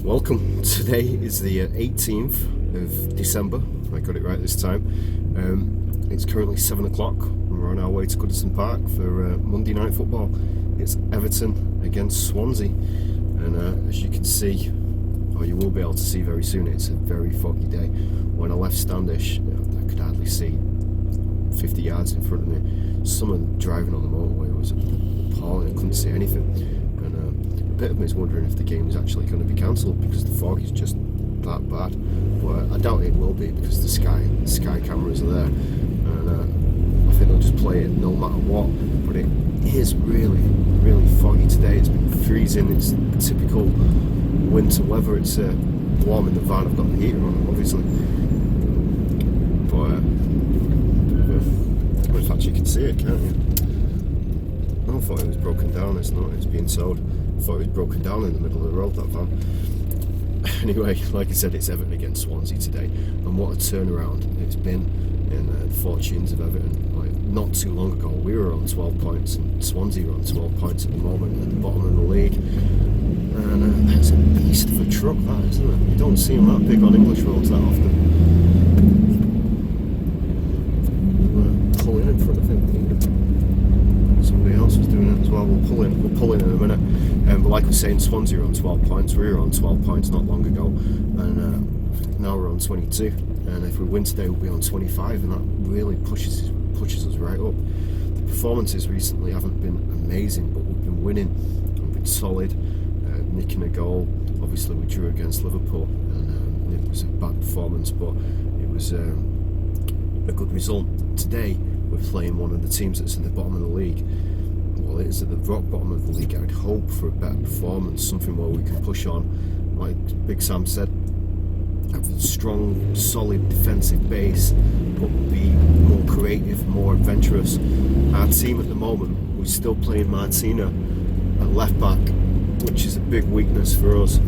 Welcome. Today is the 18th of December. I got it right this time. It's currently 7 o'clock and we're on our way to Goodison Park for Monday night football. It's Everton against Swansea, and as you can see, or you will be able to see very soon, it's a very foggy day. When I left Standish, I could hardly see 50 yards in front of me. Someone driving on the motorway was appalling. I couldn't see anything, and a bit of me is wondering if the game is actually going to be cancelled because the fog is just that bad. But I doubt it will be because the sky cameras are there, and I think they'll just play it no matter what. But it is really, really foggy today. It's been freezing. It's typical winter weather. It's warm in the van. I've got the heater on, obviously, but in fact you can see it, can't you? I thought it was broken down. It's not. It's being sold. I thought it was broken down in the middle of the road, that van. Anyway, like I said, it's Everton against Swansea today, and what a turnaround it's been in the fortunes of Everton. Like, not too long ago, we were on 12 points, and Swansea are on 12 points at the moment at the bottom of the league. And that's a beast of a truck, that, isn't it? You don't see them that big on English roads that often. Pulling in front of him. Somebody else was doing it as well. We'll pull in a minute. But like I was saying, Swansea are on 12 points. We were on 12 points not long ago, and now we're on 22. And if we win today, we'll be on 25, and that really pushes us right up. The performances recently haven't been amazing, but we've been winning. We've been solid, nicking a goal. Obviously, we drew against Liverpool, and it was a bad performance, but it was a good result. Today, we're playing one of the teams that's in the bottom of the league. Well, it is at the rock bottom of the league. I'd hope for a better performance, something where we can push on, like Big Sam said, have a strong, solid defensive base, but be more creative, more adventurous. Our team at the moment, we're still playing Martina at left back, which is a big weakness for us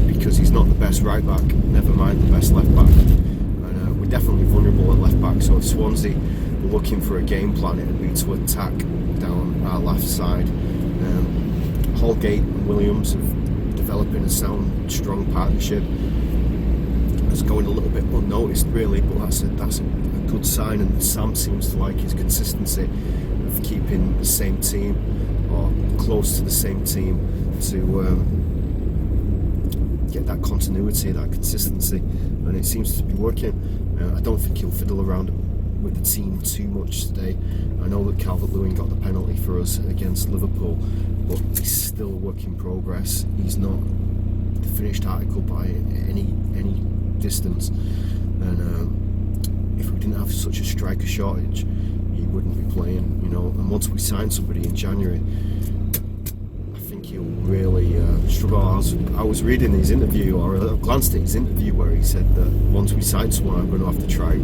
because he's not the best right back, never mind the best left back. And we're definitely vulnerable at left back, so if Swansea were looking for a game plan, it would be to attack down our left side. Holgate and Williams have developing a sound, strong partnership. It's going a little bit unnoticed, really, but that's a good sign. And Sam seems to like his consistency of keeping the same team or close to the same team to get that continuity, that consistency, and it seems to be working. I don't think he'll fiddle around with the team too much today. I know that Calvert-Lewin got the penalty for us against Liverpool, but he's still a work in progress. He's not the finished article by any distance, and if we didn't have such a striker shortage, he wouldn't be playing, you know. And once we sign somebody in January, I think he'll really struggle. I was reading his interview, or I glanced at his interview, where he said that once we sign someone, I'm going to have to try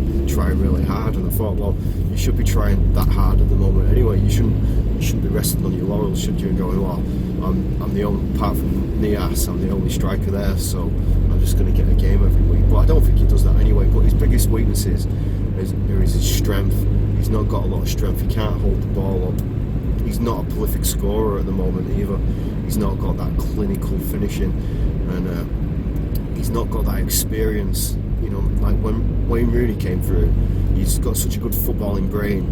really hard. And I thought, well, you should be trying that hard at the moment anyway. You shouldn't be resting on your laurels, should you? And going, well, I'm the only, apart from Nias, I'm the only striker there, so I'm just going to get a game every week. But I don't think he does that anyway. But his biggest weakness is his strength. He's not got a lot of strength. He can't hold the ball up. He's not a prolific scorer at the moment either. He's not got that clinical finishing, and he's not got that experience. You know, like when Wayne Rooney came through, he's got such a good footballing brain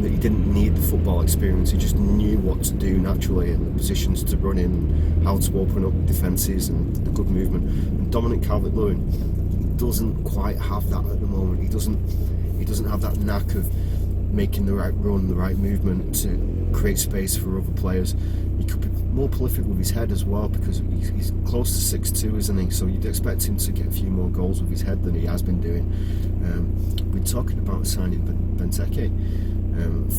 that he didn't need the football experience. He just knew what to do naturally and the positions to run in, how to open up defences, and the good movement. And Dominic Calvert-Lewin doesn't quite have that at the moment. He doesn't have that knack of making the right run, the right movement to create space for other players. He could be more prolific with his head as well, because he's close to 6'2", isn't he? So you'd expect him to get a few more goals with his head than he has been doing. We're talking about signing Benteke,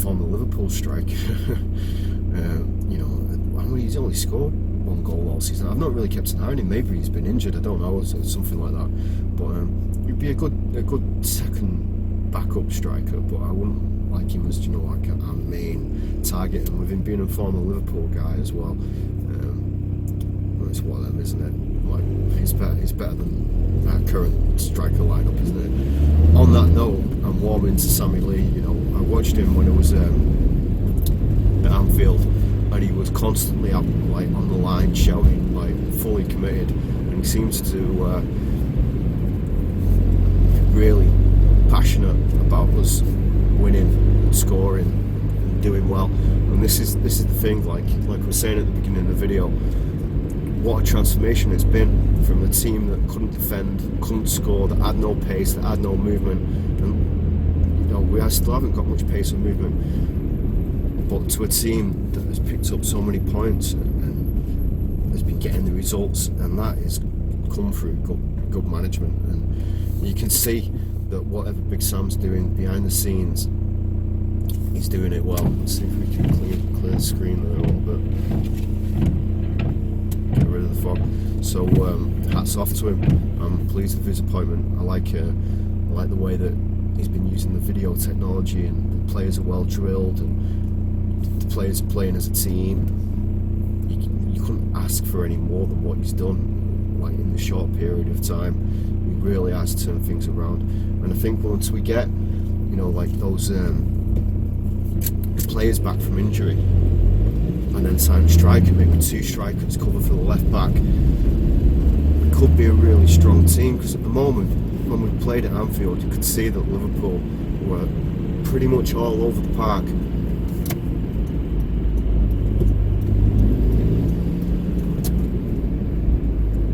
former Liverpool striker. You know, he's only scored one goal all season. I've not really kept an eye on him. Maybe he's been injured, I don't know, or something like that. But he'd be a good second backup striker, but I wouldn't like him as, you know, like our main target. And with him being a former Liverpool guy as well, it's one of them, isn't it? Like, he's better than our current striker lineup, isn't it? On that note, I'm warm into Sammy Lee. You know, I watched him when it was at Anfield, and he was constantly up, like, on the line shouting, like, fully committed, and he seems to be really passionate about us winning and scoring and doing well. And this is the thing, like we were saying at the beginning of the video, what a transformation it's been from a team that couldn't defend, couldn't score, that had no pace, that had no movement, and you know, we still haven't got much pace or movement, but to a team that has picked up so many points and has been getting the results, and that has come through good management. And you can see that whatever Big Sam's doing behind the scenes, he's doing it well. Let's see if we can clear the screen there a little bit. Get rid of the fog. So hats off to him. I'm pleased with his appointment. I like the way that he's been using the video technology, and the players are well drilled, and the players are playing as a team. You couldn't ask for any more than what he's done, like in the short period of time. He really has turned things around. And I think once we get, you know, like those players back from injury, and then sign a striker, maybe two strikers, cover for the left back, it could be a really strong team. Because at the moment, when we played at Anfield, you could see that Liverpool were pretty much all over the park.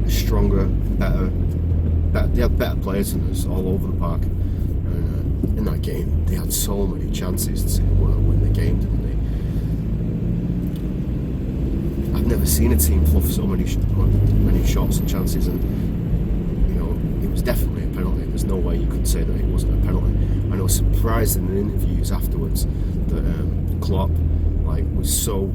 Stronger, better. They had better players than us all over the park. And in that game, they had so many chances to win the game, didn't they? I've never seen a team fluff so many shots and chances, and you know, it was definitely a penalty. There's no way you could say that it wasn't a penalty. And I was surprised in the interviews afterwards that Klopp was so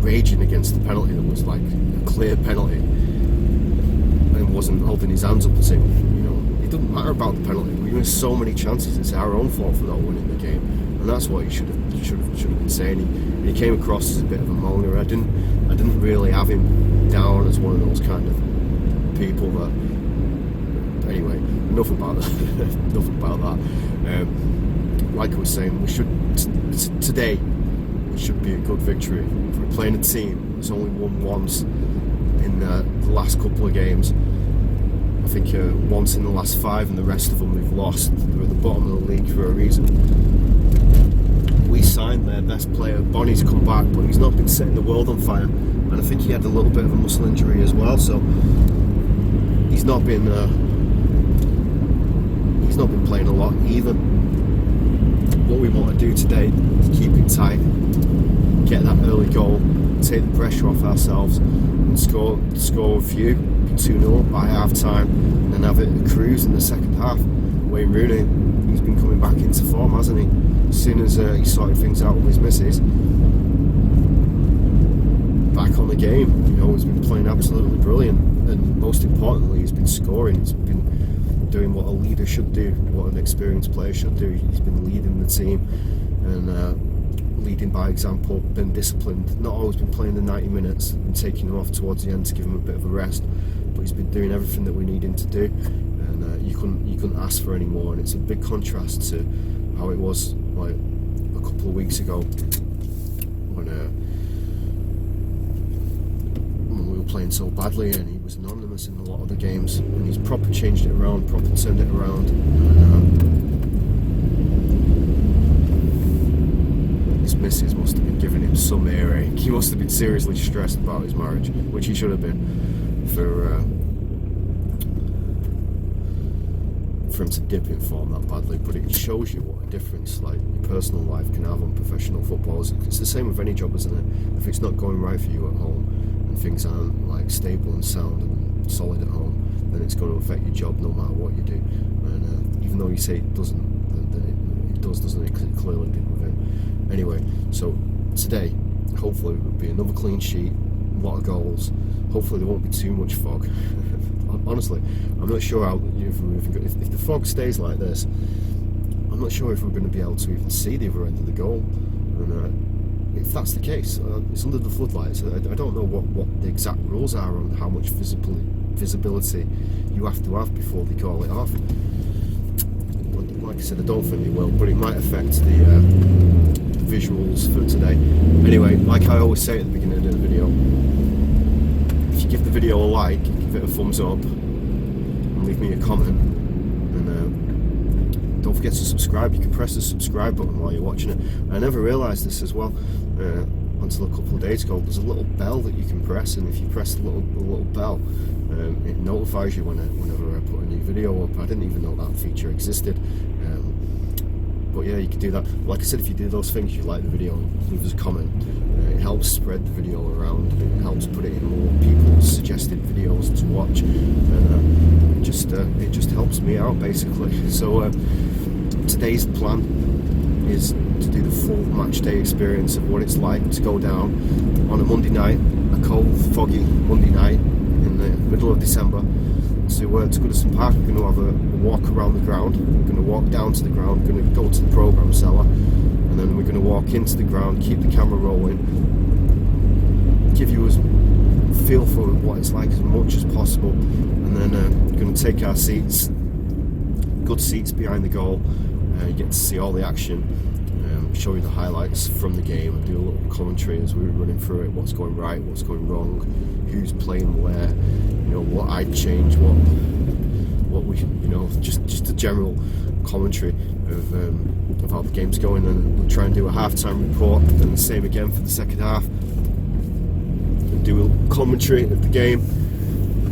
raging against the penalty that was like a clear penalty, and wasn't holding his hands up and saying, you know, it doesn't matter about the penalty. We missed so many chances. It's our own fault for not winning the game, and that's what he should have been saying. He came across as a bit of a moaner. I didn't really have him down as one of those kind of people that. Anyway, enough about that. Enough about that. Like I was saying, we should today. It should be a good victory. If we're playing a team that's only won once in the last couple of games, I think once in the last 5, and the rest of them we've lost. They're at the bottom of the league for a reason. We signed their best player. Bonnie's come back, but he's not been setting the world on fire, and I think he had a little bit of a muscle injury as well, so he's not been playing a lot either. What we want to do today is keep it tight, get that early goal, take the pressure off ourselves, and score a few, 2-0 by half time, and then have it a cruise in the second half. Wayne Rooney, he's been coming back into form, hasn't he? As soon as he sorted things out with his missus, back on the game. You know, he's been playing absolutely brilliant, and most importantly, he's been scoring. He's been doing what a leader should do, what an experienced player should do. He's been leading the team and leading by example, been disciplined, not always been playing the 90 minutes and taking him off towards the end to give him a bit of a rest, but he's been doing everything that we need him to do, and you couldn't ask for any more. And it's a big contrast to how it was like a couple of weeks ago when we were playing so badly, and he was anonymous in a lot of the games, and he's proper changed it around, proper turned it around. His missus must have been giving him some earache. He must have been seriously stressed about his marriage, which he should have been, for him to dip in form that badly. But it shows you what a difference like your personal life can have on professional footballers. It's the same with any job, isn't it? If it's not going right for you at home, and things aren't like stable and sound and solid at home, then it's going to affect your job no matter what you do. And even though you say it doesn't, it does, doesn't it? It clearly did with him. Anyway, so today, hopefully it will be another clean sheet, a lot of goals. Hopefully there won't be too much fog. Honestly, I'm not sure how, if the fog stays like this, I'm not sure if we're going to be able to even see the other end of the goal. And if that's the case, it's under the floodlights. I don't know what the exact rules are on how much visibility you have to have before they call it off. like I said, I don't think they will, but it might affect the visuals for today. Anyway, like I always say at the beginning of the video, if you give the video a like, give it a thumbs up, and leave me a comment, and don't forget to subscribe. You can press the subscribe button while you're watching it. I never realised this as well until a couple of days ago. There's a little bell that you can press, and if you press the little bell, it notifies you whenever I put a new video up. I didn't even know that feature existed. But yeah, you can do that. Like I said, if you do those things, you like the video, leave us a comment. It helps spread the video around. It helps put it in more people's suggested videos to watch, and it just helps me out basically. So today's plan is to do the full match day experience of what it's like to go down on a Monday night, a cold, foggy Monday night in the middle of December, to Goodison Park. We're going to have a walk around the ground. We're going to walk down to the ground. We're going to go to the programme cellar, and then we're going to walk into the ground, keep the camera rolling, give you a feel for what it's like as much as possible, and then we're going to take our seats, good seats behind the goal. You get to see all the action, show you the highlights from the game, and do a little commentary as we were running through it, what's going right, what's going wrong, who's playing where, what I'd change, what we, just a general commentary of how the game's going, and we'll try and do a half-time report, and the same again for the second half, and do a commentary of the game,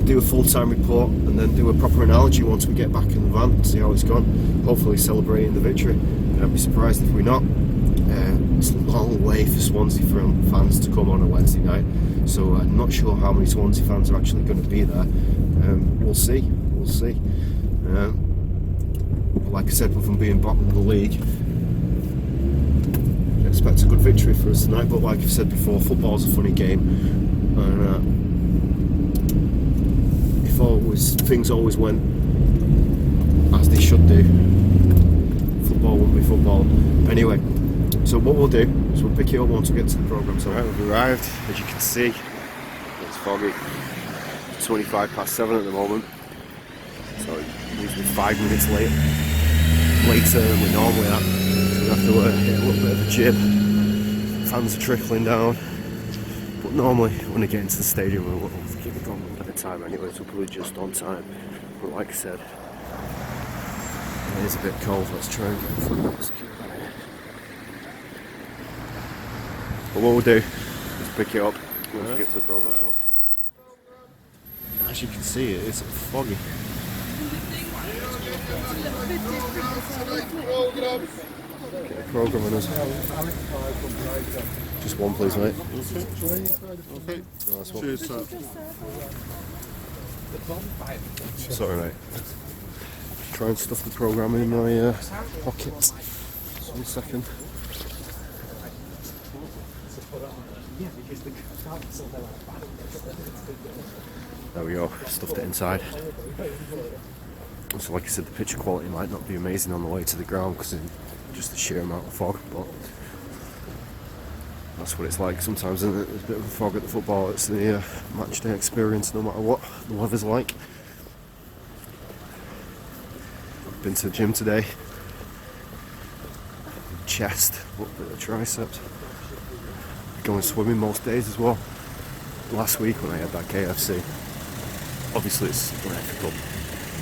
do a full-time report, and then do a proper analogy once we get back in the van, see how it's gone, hopefully celebrating the victory. I'd be surprised if we're not. It's a long way for Swansea fans to come on a Wednesday night, so I'm not sure how many Swansea fans are actually going to be there. We'll see. Like I said, with them being bottom of the league, I expect a good victory for us tonight, but like I've said before, football's a funny game, and things always went as they should do, football wouldn't be football. Anyway, so what we'll do is we'll pick you up once we get to the programme. So we've arrived, as you can see, it's foggy, 7:25 at the moment, so it leaves me 5 minutes later than we normally are, so we have to hit a little bit of a jib. Fans are trickling down, but normally when I get into the stadium we'll keep it going at a time anyway, so probably just on time. But like I said, it is a bit cold. Let's try and get in front of this queue. But what we'll do is pick it up once we get to the programme. As you can see, it is foggy. Get a programme on us. Just one, please, mate. Okay. Nice one. Cheers, sir. Sorry, mate. Try and stuff the programme in my pocket. Just 1 second. There we go, stuffed it inside. So like I said, the picture quality might not be amazing on the way to the ground because of just the sheer amount of fog, but that's what it's like sometimes, isn't it? There's a bit of a fog at the football. It's the match day experience no matter what the weather's like. Been to the gym today. Chest, a little bit of triceps. Going swimming most days as well. Last week when I had that KFC, obviously it's unethical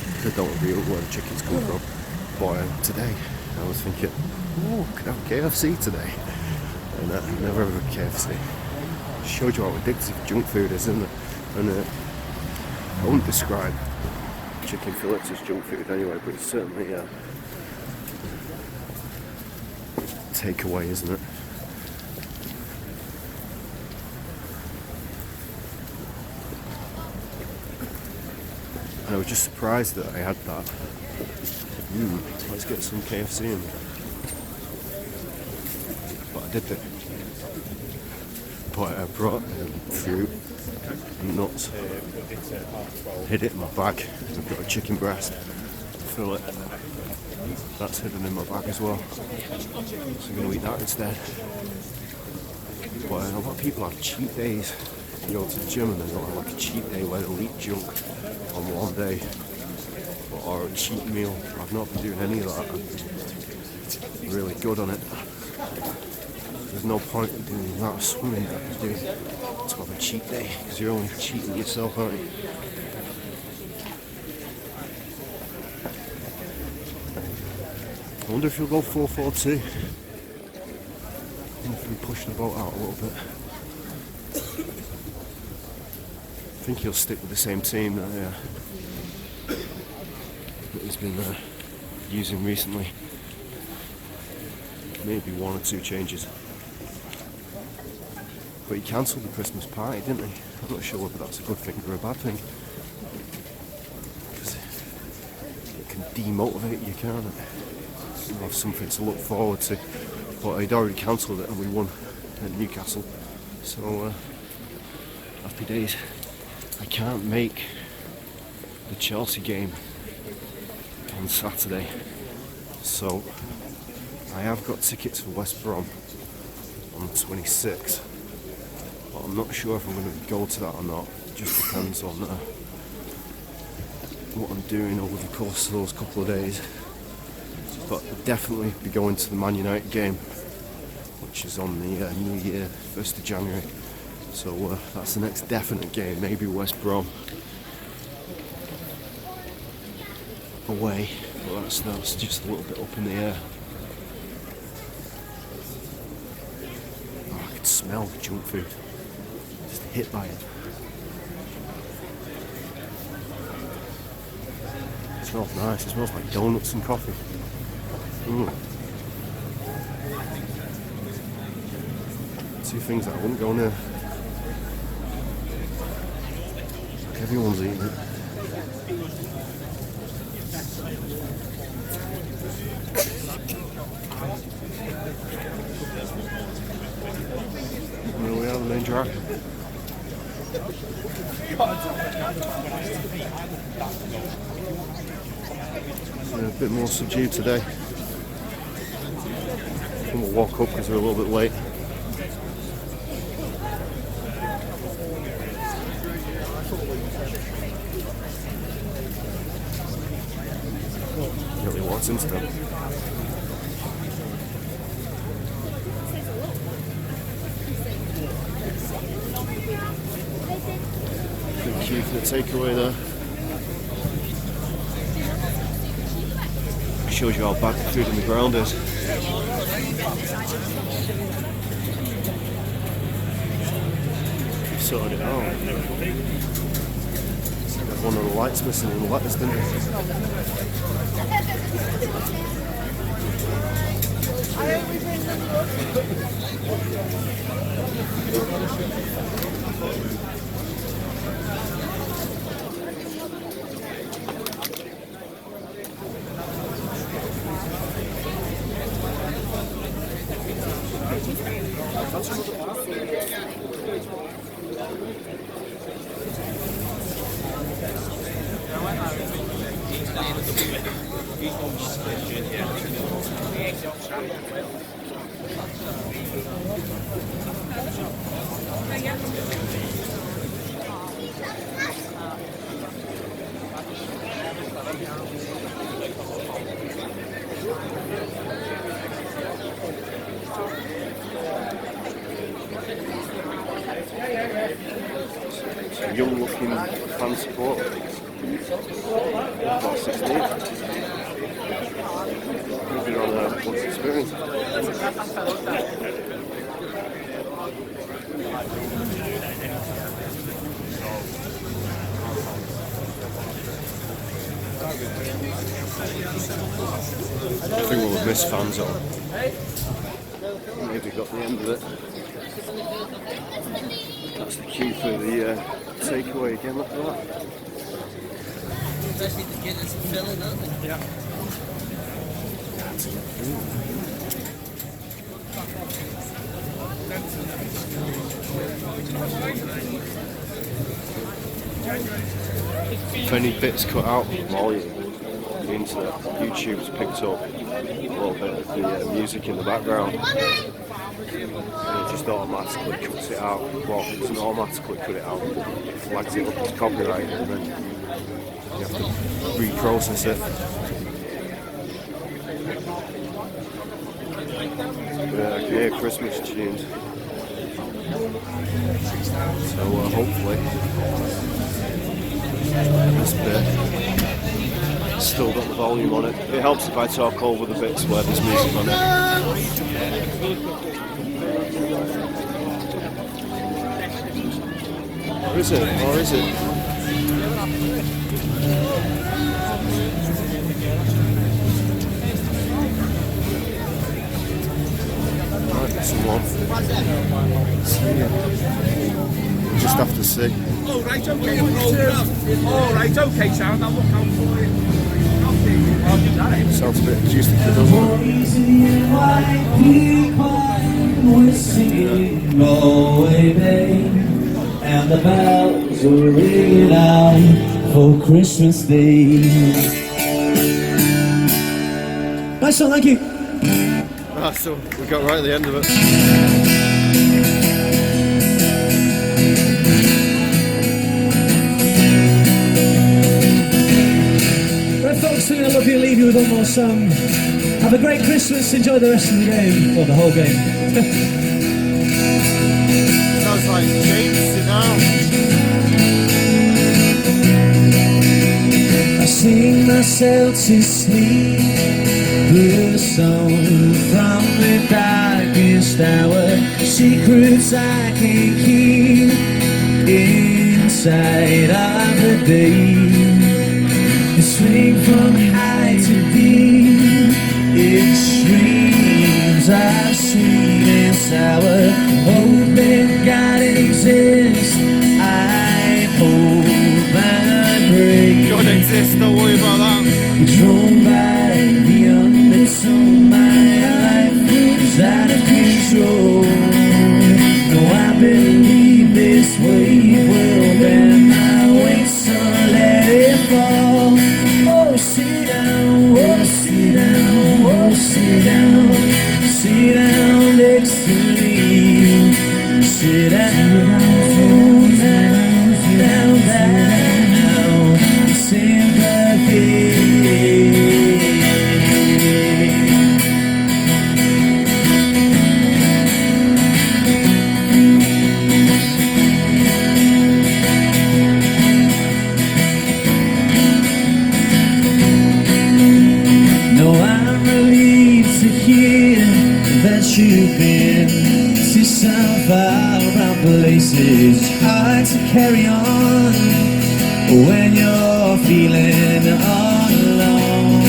because I don't agree with where the chicken's come from, but today I was thinking, oh, could I have KFC today? And I never have a KFC. Showed you how addictive junk food is, isn't it? And I wouldn't describe chicken fillets as junk food anyway, but it's certainly a takeaway, isn't it? And I was just surprised that I had that. Let's get some KFC in. But I did it. But I brought fruit and nuts. Hid it in my bag. I've got a chicken breast, fillet. That's hidden in my bag as well. So I'm going to eat that instead. But a lot of people have cheat days. You go to the gym and they've got like a cheat day where they'll eat junk on one day. But or a cheat meal. I've not been doing any of that. I'm really good on it. There's no point in doing the amount of swimming that you do to have a cheat day, because you're only cheating yourself, aren't you? I wonder if you'll go 4-4-2. If we push the boat out a little bit. I think he'll stick with the same team that he's been using recently. Maybe 1 or 2 changes. But he cancelled the Christmas party, didn't he? I'm not sure whether that's a good thing or a bad thing. Because it can demotivate you, can't it? You have something to look forward to. But he'd already cancelled it and we won at Newcastle. So, happy days. I can't make the Chelsea game on Saturday. So, I have got tickets for West Brom on the 26th. But I'm not sure if I'm going to go to that or not. It just depends on what I'm doing over the course of those couple of days. But I'll definitely be going to the Man United game, which is on the New Year, 1st of January. So that's the next definite game, maybe West Brom away, but that's just a little bit up in the air. Oh, I can smell the junk food, just hit by it. It smells nice, it smells like donuts and coffee. Mm. 2 things that I wouldn't go near. Everyone's eating it. There we are, the main drag. Yeah, a bit more subdued today. We'll walk up because we're a little bit late. Really what's instead. Good queue for the takeaway there. Shows you how bad the food on the ground is. We've sorted it out. One of the lights missing in the letters, didn't it? Young looking fan support. About 16. Maybe on a good experience. I think we'll have missed fans on. Maybe got the end of it. That's the queue for the takeaway again, look at that. Especially the Guinness and filling, don't they? Yeah. If any bits cut out while the internet, YouTube's picked up a little bit of the music in the background. it just automatically cuts it out. Well, it doesn't automatically cut it out, it flags it up as copyright, and then you have to reprocess it. Yeah, I can hear Christmas tunes. So hopefully this bit still got the volume on it. It helps if I talk over the bits where there's music on it. Or is it? Or is it? Might be someone. We'll just have to see. Oh, right, okay. Oh, right, okay, Sam. I'll look out for it. Sounds a bit acoustic, doesn't it? Away, babe, and the bells are ringing out for Christmas Day. Nice song, thank you. So we got right at the end of it. Right, folks, we're going to love you and leave you with one more song. Have a great Christmas, enjoy the rest of the game, or the whole game. Sounds like James, sit down. I sing myself to sleep with a song from the darkest hour, secrets I can keep inside of the day. I swing from high to deep, extremes are sweet and sour. Hoping God exists, I hope and pray. God exists, don't worry about that. Drawn by the undertone, my life moves out of control. No, I believe this wave will bear my weight, so let it fall. Oh, sit down, oh, sit down, oh, sit down, sit down next to me. Sit down, down, down, sympathy. You've been to some far around places, hard to carry on when you're feeling all alone.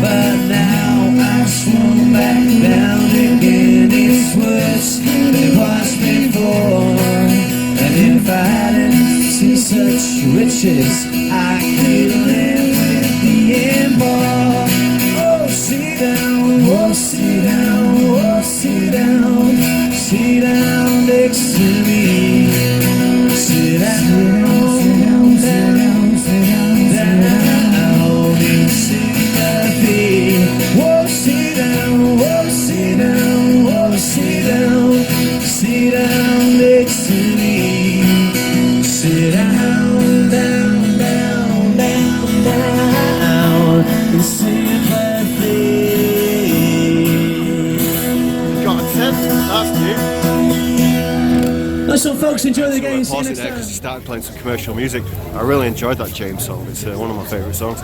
But now I've swung back down again. It's worse than it was before. And if I hadn't seen such riches, I could live with the more. Oh, sit down, oh, sit down. Sit down, sit down next to me. Sit down, down, down in sympathy. Oh, sit down, oh, sit down, oh, sit down, sit down next to me. Sit down, down, down, down, down in sympathy. That's new. Nice one, folks. Enjoy the game. See you next time. Because he started playing some commercial music. I really enjoyed that James song. It's one of my favourite songs.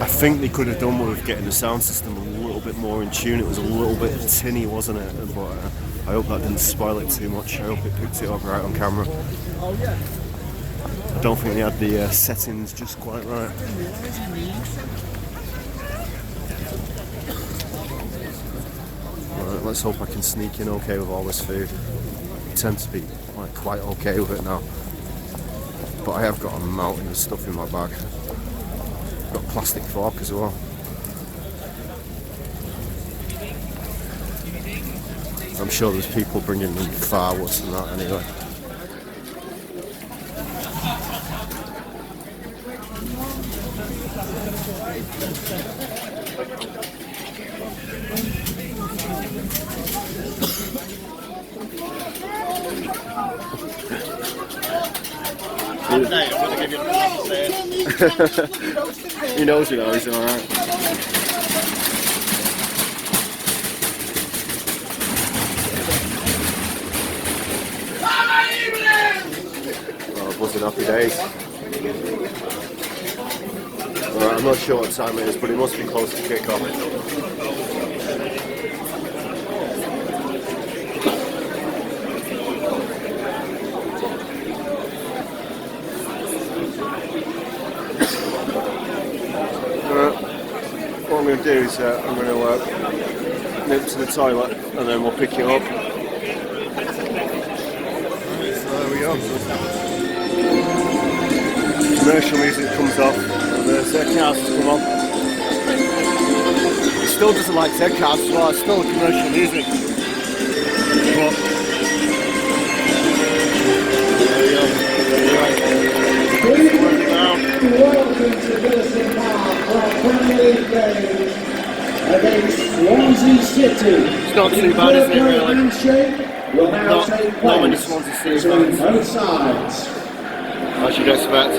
I think they could have done with getting the sound system a little bit more in tune. It was a little bit tinny, wasn't it? But I hope that didn't spoil it too much. I hope it picked it up right on camera. I don't think they had the settings just quite right. Let's hope I can sneak in okay with all this food. I tend to be quite okay with it now. But I have got a mountain of stuff in my bag. I've got a plastic fork as well. I'm sure there's people bringing them far worse than that anyway. Matchday, I'm going to give you the say. He knows, you know, he's alright. Oh, buzzing happy days. Alright, I'm not sure what time it is, but it must be close to kick-off. What I'm going to do is I'm going to nip to the toilet and then we'll pick it up. So there we go. Commercial music comes off and the Zcars come on. It still doesn't like Zcars as well, it's still commercial music. But there we go. Welcome to Goodison Park for our Premier League game against Swansea City. It's not too bad, is it, really? Handshake will now take place not many Swansea City between fans. both sides. As you'd expect.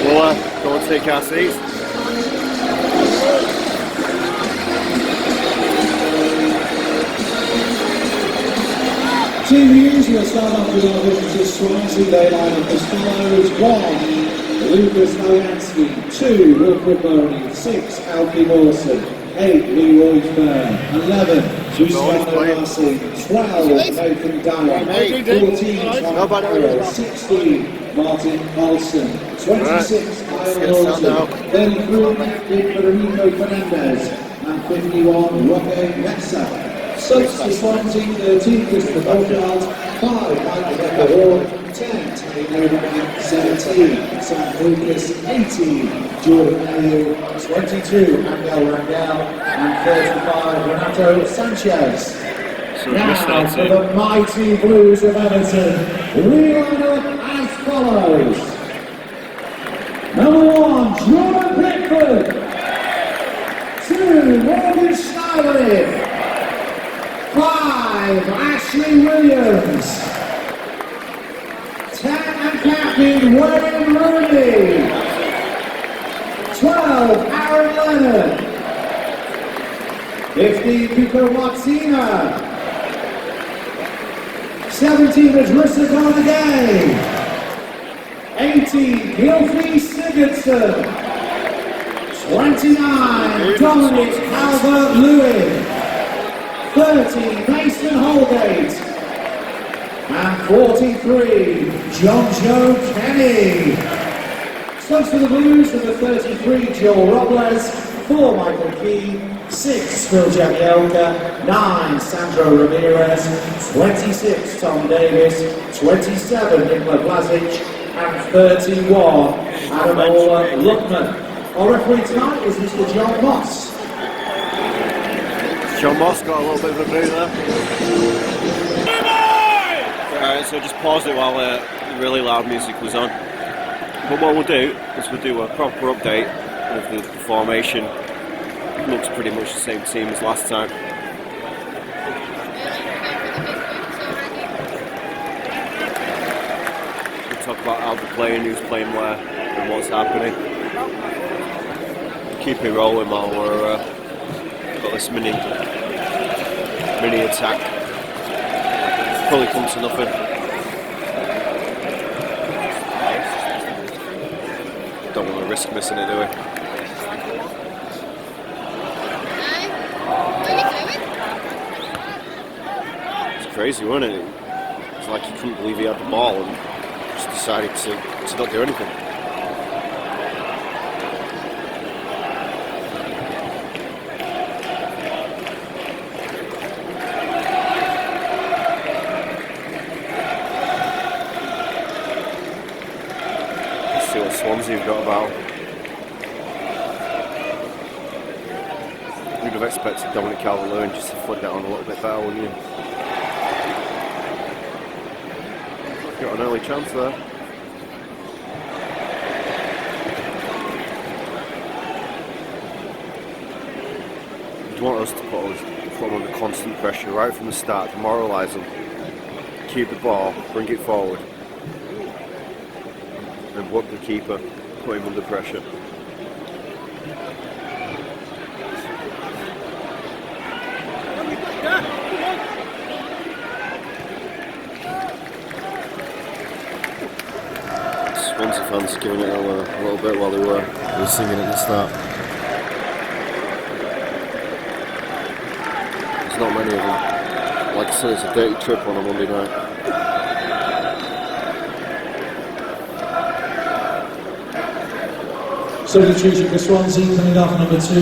We'll go and take our seats. Team news, we'll start off with our visitors Swansea. They line up as follows: 1, Lucas Noyansky; 2, Wilfred Rooney; 6, Alfie Wilson; 8, Leroy Byrne; 11, Giuseppe Rossi; 12, Nathan Dyer; 14, Tom Farrell; 16, Martin Olsen; 26, Kyle Wilson; 33, Federico Fernandez; and 51, Roque Mesa. 6 to Swansea, 13 Christopher Goldard, 5 Michael Becker-Ward, 10 Tony Novak, 17 Sam Lucas, 18 Jordan Ayew, 22 Angel Rangel, and 35 Renato Sanchez. So now for the mighty Blues of Everton, we line up as follows: number 1, Jordan Pickford; 2, Morgan Schneiderlin; 5, Ashley Williams; 10 and captain Wayne Rooney; 12, Aaron Leonard; 15, Pico Martina; 17, Idrissa Gana; 18, Gylfi Sigurdsson; 29, Dominic Calvert-Lewin; 30, Mason Holgate; and 43, John Joe Kenny. Starts for the Blues with the 33, Joel Robles; 4, Michael Key; 6, Phil Jagielka; 9, Sandro Ramirez; 26, Tom Davis; 27, Nikola Vlasic; and 31, Adamola Luckman. Our referee tonight is Mr. John Moss. John Moss got a little bit of a boot there. Alright, so just paused it while the really loud music was on. But what we'll do is we'll do a proper update of the formation. It looks pretty much the same team as last time. We'll talk about how they're playing, who's playing where, and what's happening. Keep it rolling while we're got this mini attack. Probably comes to nothing. Don't want to risk missing it, do we? It's crazy, wasn't it? It's like he couldn't believe he had the ball and just decided to not do anything. Swansea have got about. You'd have expected Dominic Calvert-Lewin just to flick that on a little bit better, wouldn't you? Got an early chance there. You want us to put them under constant pressure right from the start, demoralise them, keep the ball, bring it forward, and work the keeper, put him under pressure. Swansea fans are giving it a little bit while they were singing at the start. There's not many of them. Like I said, it's a dirty trip on a Monday night. Substitution for Swansea, coming off number 2,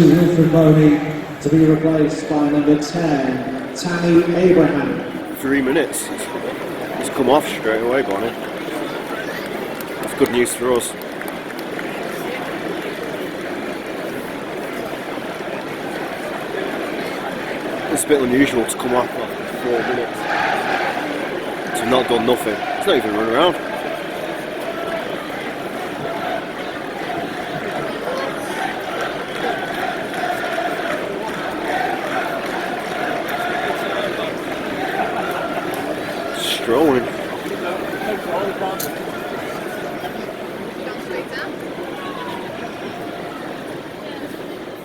Rooney, to be replaced by number 10, Tammy Abraham. 3 minutes. It's come off straight away, Bonnie. That's good news for us. It's a bit unusual to come off after 4 minutes. To not done nothing. It's not even run around. Strolling.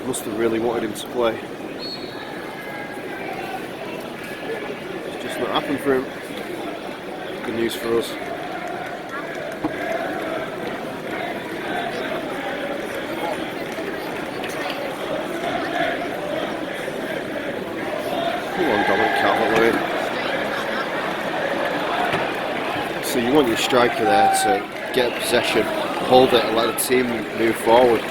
Must have really wanted him to play. It's just not happened for him. Good news for us. Come on, Calvert-Lewin. So you want your striker there to get possession, hold it and let the team move forward.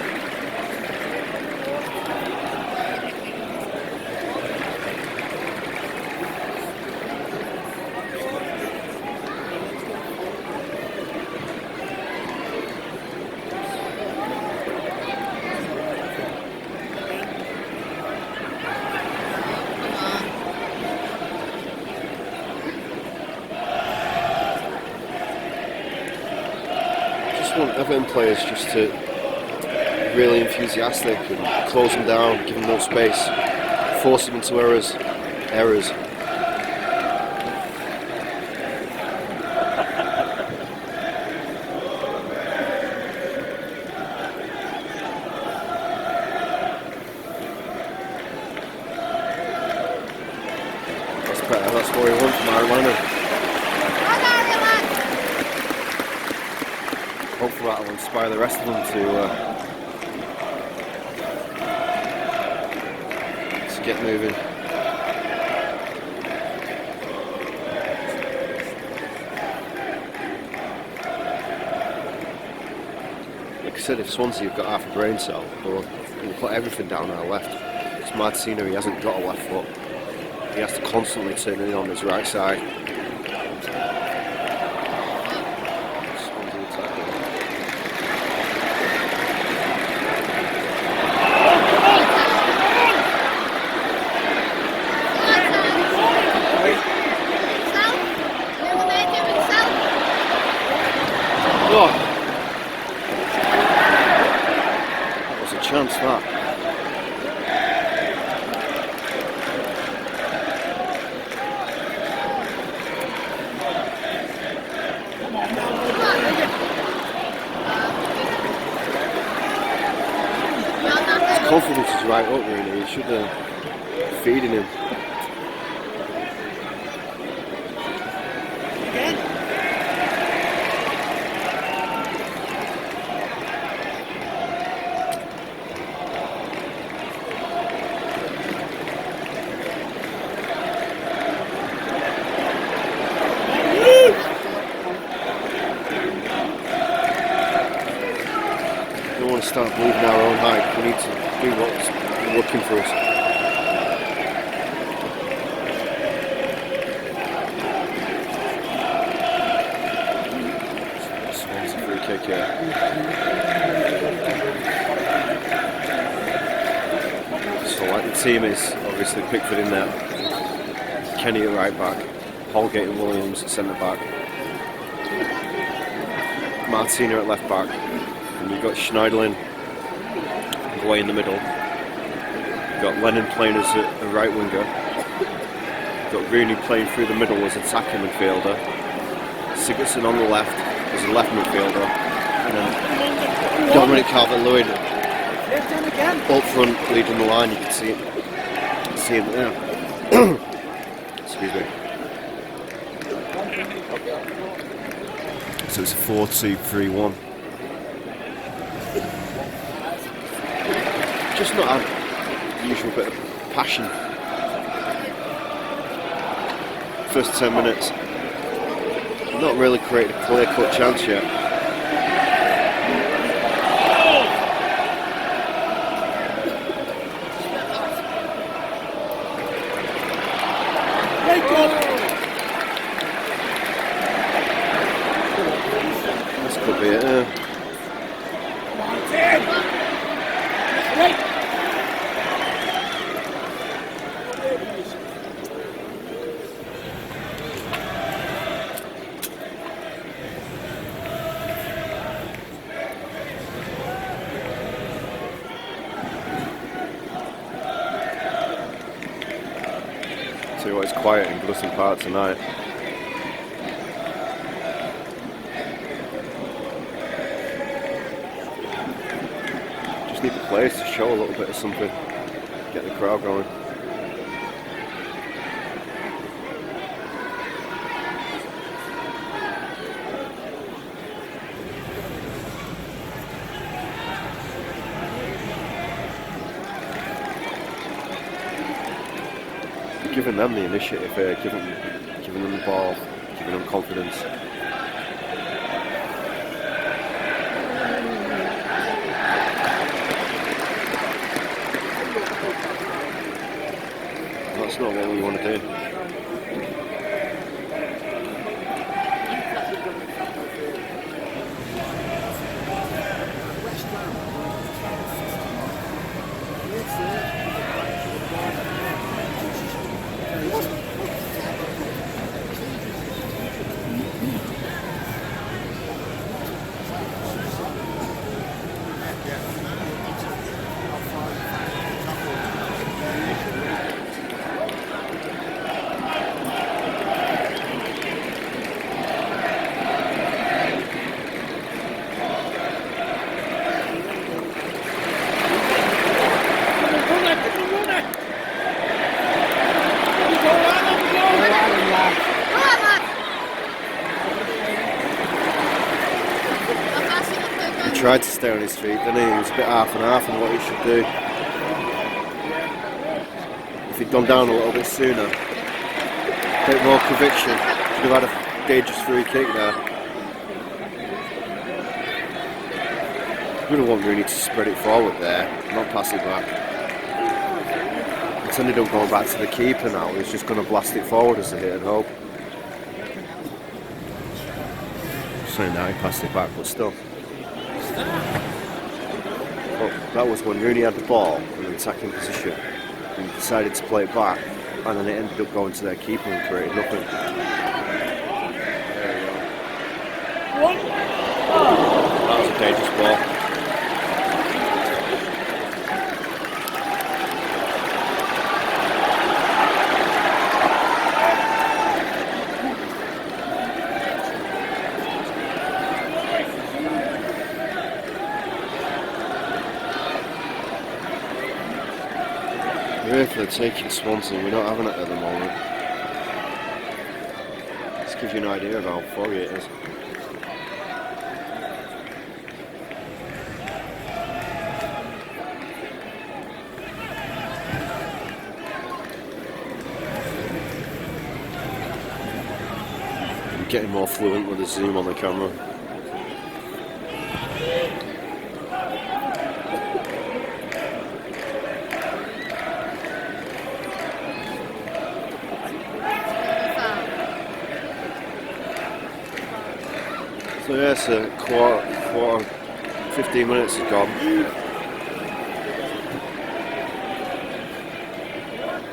Want Everton players just to be really enthusiastic and close them down, give them no space, force them into errors. That's better, that's what we want from Iron Liner. Hopefully that will inspire the rest of them to get moving. Like I said, if Swansea have got half a brain cell, they'll put everything down our left. It's Martino, he hasn't got a left foot. He has to constantly turn in on his right side. That was a chance, that. His confidence is right up, really. He should have feeding him. Start believing our own hype. We need to do what's working for us. Swansea free kick, yeah. So like the team is obviously Pickford in there, Kenny at right back, Holgate and Williams at centre back, Martino at left back. And you've got Schneiderlin away in the middle. Got Lennon playing as a right winger. Got Rooney playing through the middle as attacking midfielder. Sigurdsson on the left as a left midfielder. And then Dominic Calvert-Lewin up front leading the line. You can see it. See him there. Excuse me. So it's a 4-2-3-1. Just not had the usual bit of passion. First 10 minutes, not really created a clear-cut chance yet. This could be it. See what it's quiet in Goodison Park tonight. Just need the players to show a little bit of something, get the crowd going. Giving them the initiative here, giving them the ball, giving them confidence. And that's not what we want to do. He tried to stay on his feet, didn't he? He was a bit half and half on what he should do. If he'd gone down a little bit sooner, a bit more conviction, could have had a dangerous free kick there. I'm going to want Rooney to spread it forward there, not pass it back. It's ended up going back to the keeper now. He's just going to blast it forward as a hit and hope. So now he passed it back, but still. Well, that was when Rooney had the ball in an attacking position and he decided to play it back, and then it ended up going to their keeper and created nothing. There we go. That was a dangerous ball. Really, for the taking Swansea, we're not having it at the moment. This gives you an idea of how foggy it is. I'm getting more fluent with the zoom on the camera. So yeah, it's a quarter, 15 minutes is gone.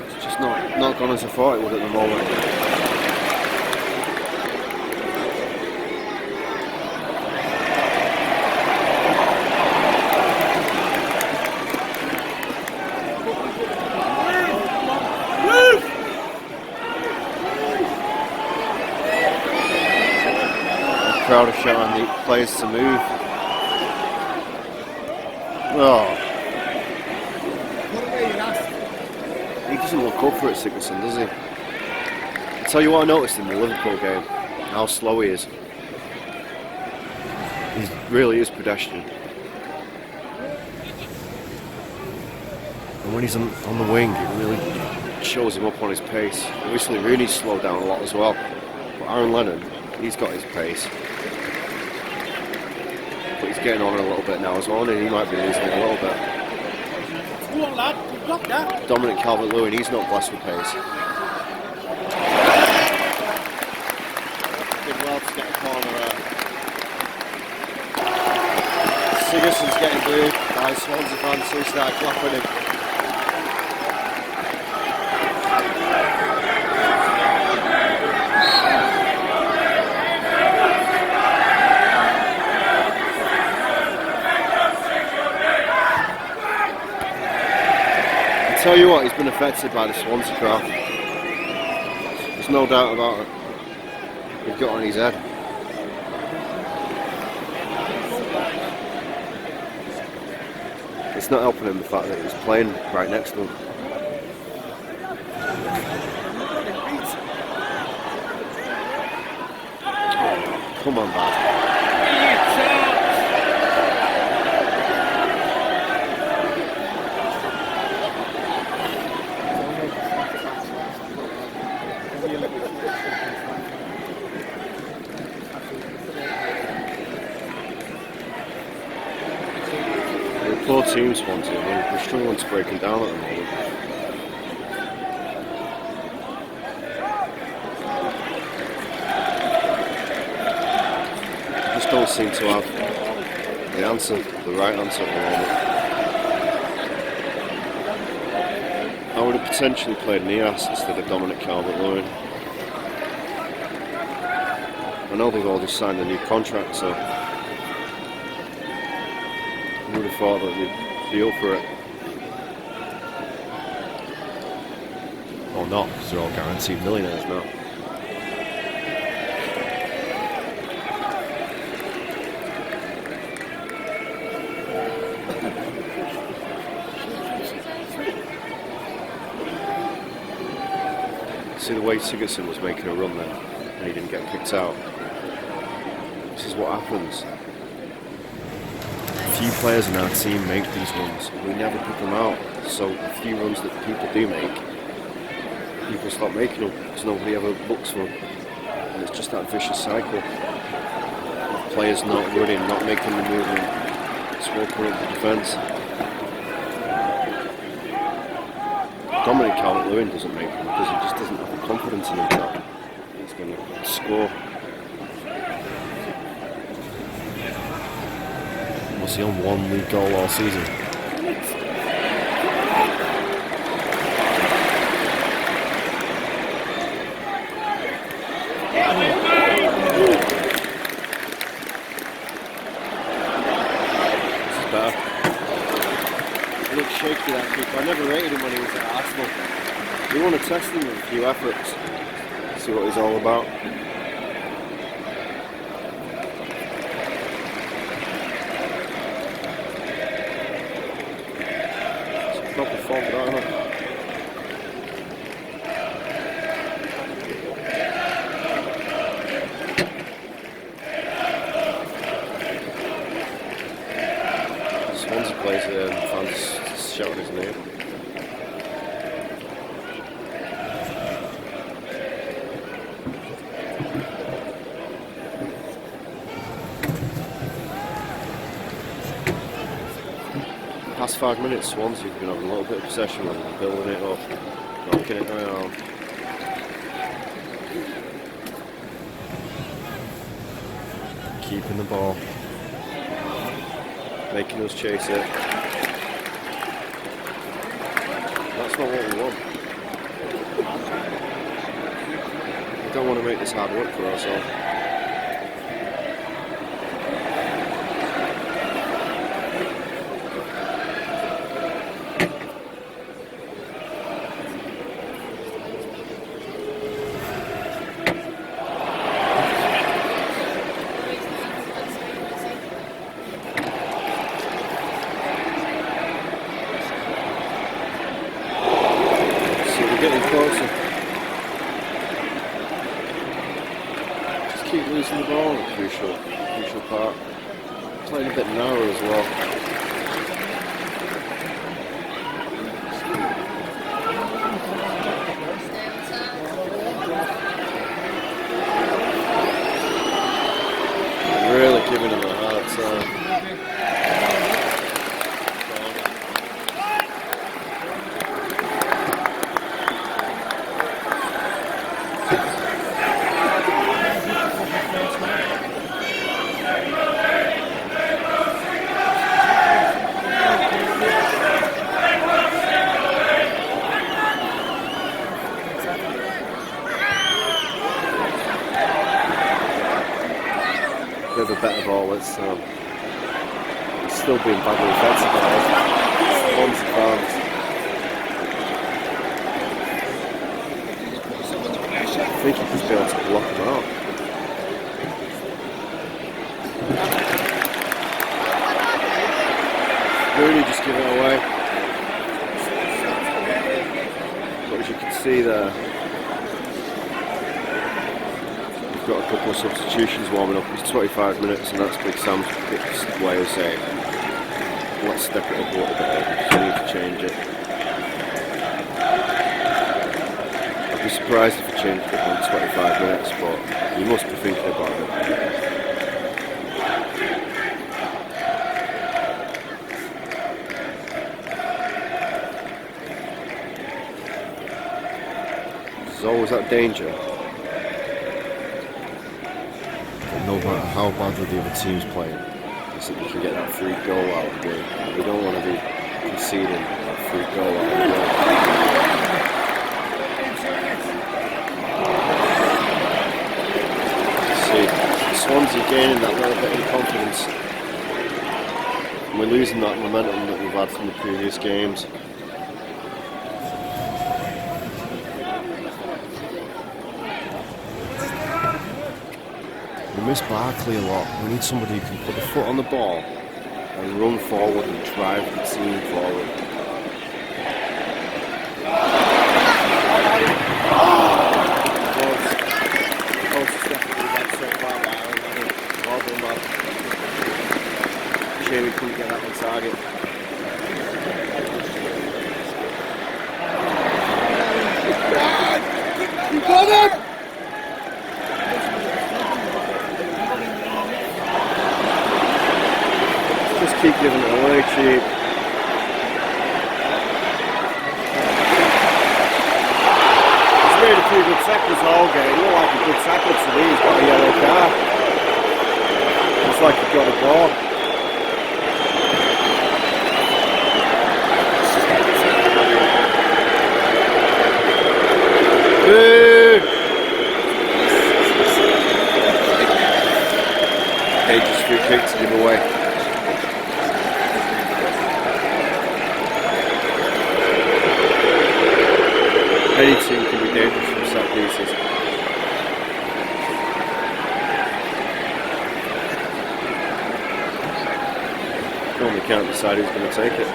It's just not gone as I thought it would at the moment. crowd are shouting the players to move. Oh. He doesn't look up for it, Sigurdsson, does he? I'll tell you what I noticed in the Liverpool game, how slow he is. He really is pedestrian. And when he's on the wing, it really shows him up on his pace. Obviously Rooney's slowed down a lot as well. But Aaron Lennon, he's got his pace. But he's getting on a little bit now as well, and he might be losing it a little bit. Go on, lad. You've got that. Dominic Calvert-Lewin, he's not blessed with pace. Did well to get a corner out. Sigurdsson's getting booed by Swansea fans, so he started clapping him. Tell you what, he's been affected by the Swansea crowd. There's no doubt about it. He's got on his head. It's not helping him the fact that he's playing right next to him. Oh, come on, man. Poor team Swansea, they're struggling to break them down at the moment. Just don't seem to have the answer, the right answer at the moment. I would have potentially played Nias instead of Dominic Calvert-Lewin. I know they've all just signed a new contract, so I would have thought that they'd be up for it. Or not, because they're all guaranteed millionaires now. See the way Sigurdsson was making a run there, and he didn't get kicked out. This is what happens. Few players in our team make these runs. We never pick them out. So the few runs that people do make, people stop making them because nobody ever looks for them. And it's just that vicious cycle of players not running, not making the movement, smoking up the defence. Dominic Calvert-Lewin doesn't make them because he just doesn't have the confidence in himself. He's going to score. Was he on one league goal all season? This is bad. He looks shaky, that keeper. I never rated him when he was at Arsenal. We want to test him with a few efforts, see what he's all about. Proper form, don't I? Swansea plays fans shouting his name. Past 5 minutes, Swansea have been having a little bit of possession and building it up, knocking it around. Keeping the ball, making us chase it. That's not what we want. We don't want to make this hard work for ourselves. crucial part. Playing a bit narrow as well. Really giving him a hard time. Bit of a better ball, it's still being badly affected by it. Swansea fans. I think he just be able to block him out. Rooney just giving it away. But as you can see there, got a couple of substitutions warming up. It's 25 minutes, and that's Big Sam's way of saying, let's step it up a little bit, because we need to change it. I'd be surprised if we changed it in 25 minutes, but you must be thinking about it. There's always that danger. No matter how badly the other team's playing, is that you can get that free goal out of the game. We don't want to be conceding that free goal out of the game. See, Swansea gaining that little bit of confidence. And we're losing that momentum that we've had from the previous games. We miss Barkley a lot. We need somebody who can put the foot on the ball and run forward and drive the team forward. Shame we couldn't get that on target. You got him! Just keep giving it away, cheap. He's made a few good tackles all game. He looked like a good tackle to me. He's got a yellow card. Looks like he got a ball. Page's free kick to give away. Any team can be dangerous from set pieces. Normally can't decide who's going to take it.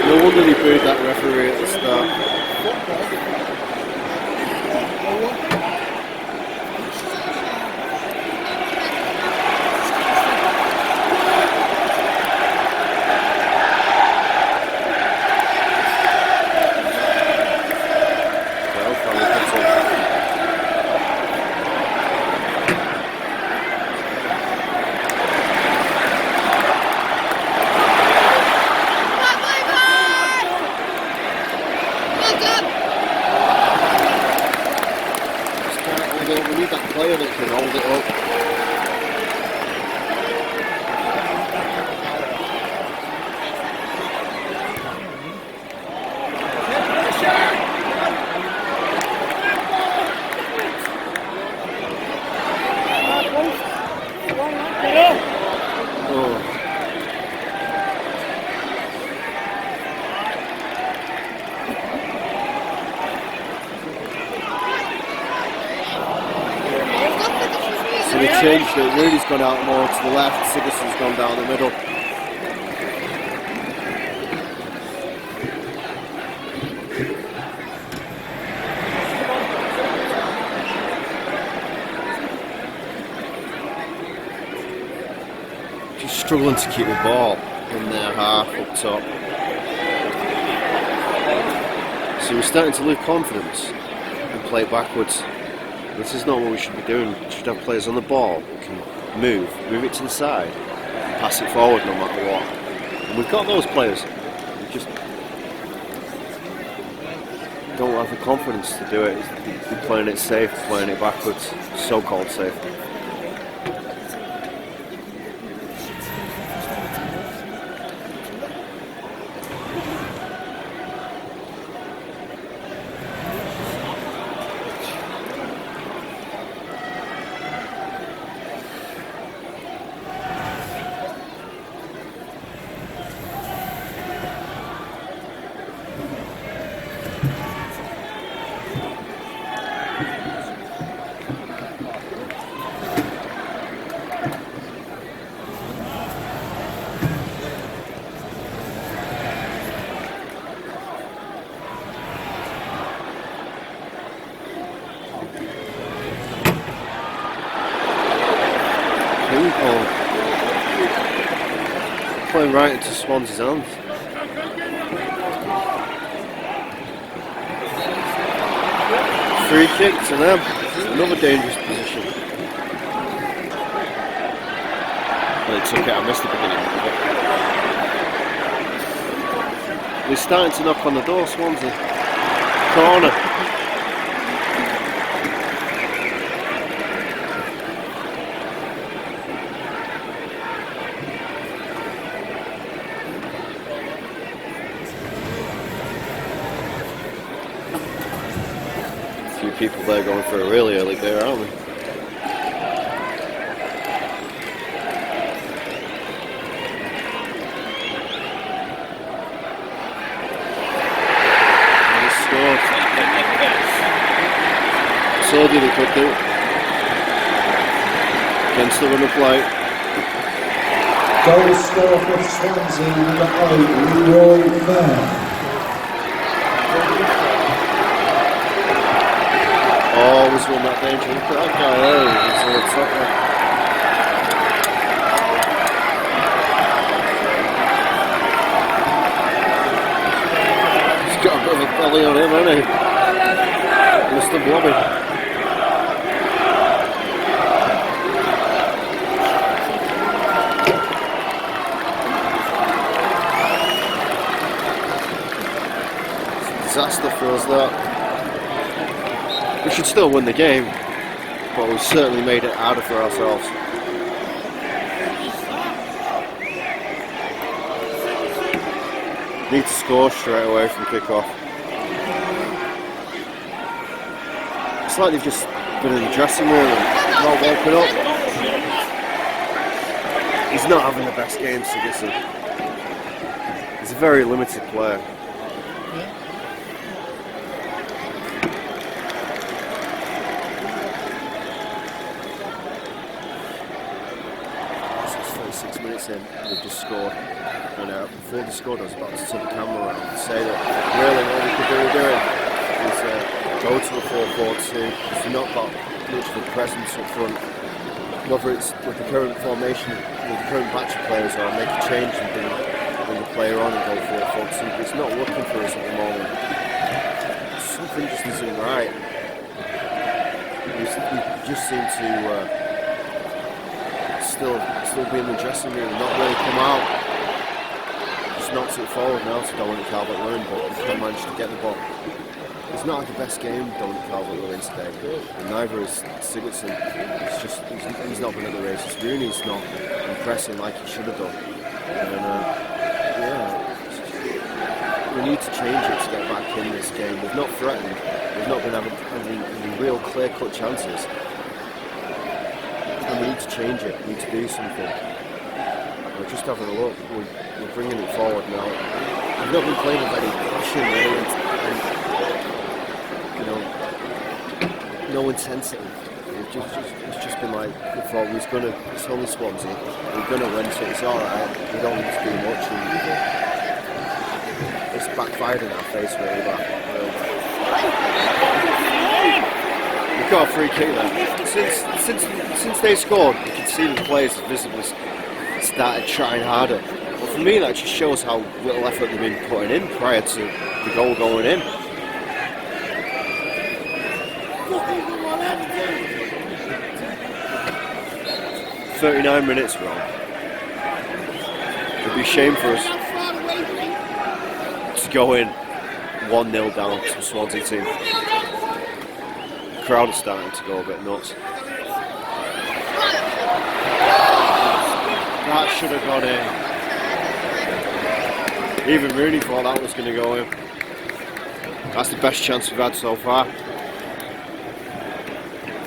No wonder they booed that referee at the start. We need that player that can hold it up. So they changed it. Rooney's gone out more to the left, Sigurdsson's gone down the middle. Just struggling to keep the ball in their half up top. So we're starting to lose confidence and play backwards. This is not what we should be doing. We should have players on the ball who can move it to the side, and pass it forward no matter what. And we've got those players. We just don't have the confidence to do it. We're playing it safe, playing it backwards, so-called safe. Playing right into Swansea's hands. Free kick to them. Another dangerous position. Well, they took it. I missed the beginning of it. They're starting to knock on the door, Swansea. Corner. People there going for a really early beer, aren't we? And they scored. So did they could do. Against the run of play. Goal score for Swansea, number 8, Leroy Fair. Always won that danger. Look at that guy there. He's a little sucker. He's got a bit of a belly on him, hasn't he? Mr. Blobby. Disaster for us, that. We should still win the game, but we've certainly made it harder for ourselves. Need to score straight away from kick-off. It's like they've just been in the dressing room and not woken up. He's not having the best game, Sigurdsson. He's a very limited player. In, they've just scored, and before they scored I was about to turn the camera around and say that really what we could do is go to a 4-4-2 because we've not got much of a presence up front, whether it's with the current formation, with the current batch of players, or make a change and bring the player on and go 4-4-2, but it's not working for us at the moment. Something just isn't right. We just seem to still be in the dressing room and not really come out. Just knocks it forward now to Dominic Calvert-Lewin, but we can't manage to get the ball. He's not had the best game, Dominic Calvert-Lewin, today, and neither is Sigurdsson. He's not been at the races. Rooney's not impressing like he should have done. And we need to change it to get back in this game. We've not threatened. We've not been having any real clear-cut chances. And we need to change it, we need to do something. We're just having a look, we're bringing it forward now. We've not been playing with any passion really, and no intensity. it's just been like we thought we was gonna. It's only Swansea. We're gonna win, so it's all right. We don't need to do much. And it's backfired in our face really bad. We've got a free kick there. Since they scored, you can see the players visibly started trying harder. But for me, that just shows how little effort they've been putting in prior to the goal going in. "39 minutes wrong. It'd be a shame for us to go in 1-0 down to the Swansea team. The crowd is starting to go a bit nuts. That should have gone in. Even Rooney thought that was going to go in. That's the best chance we've had so far.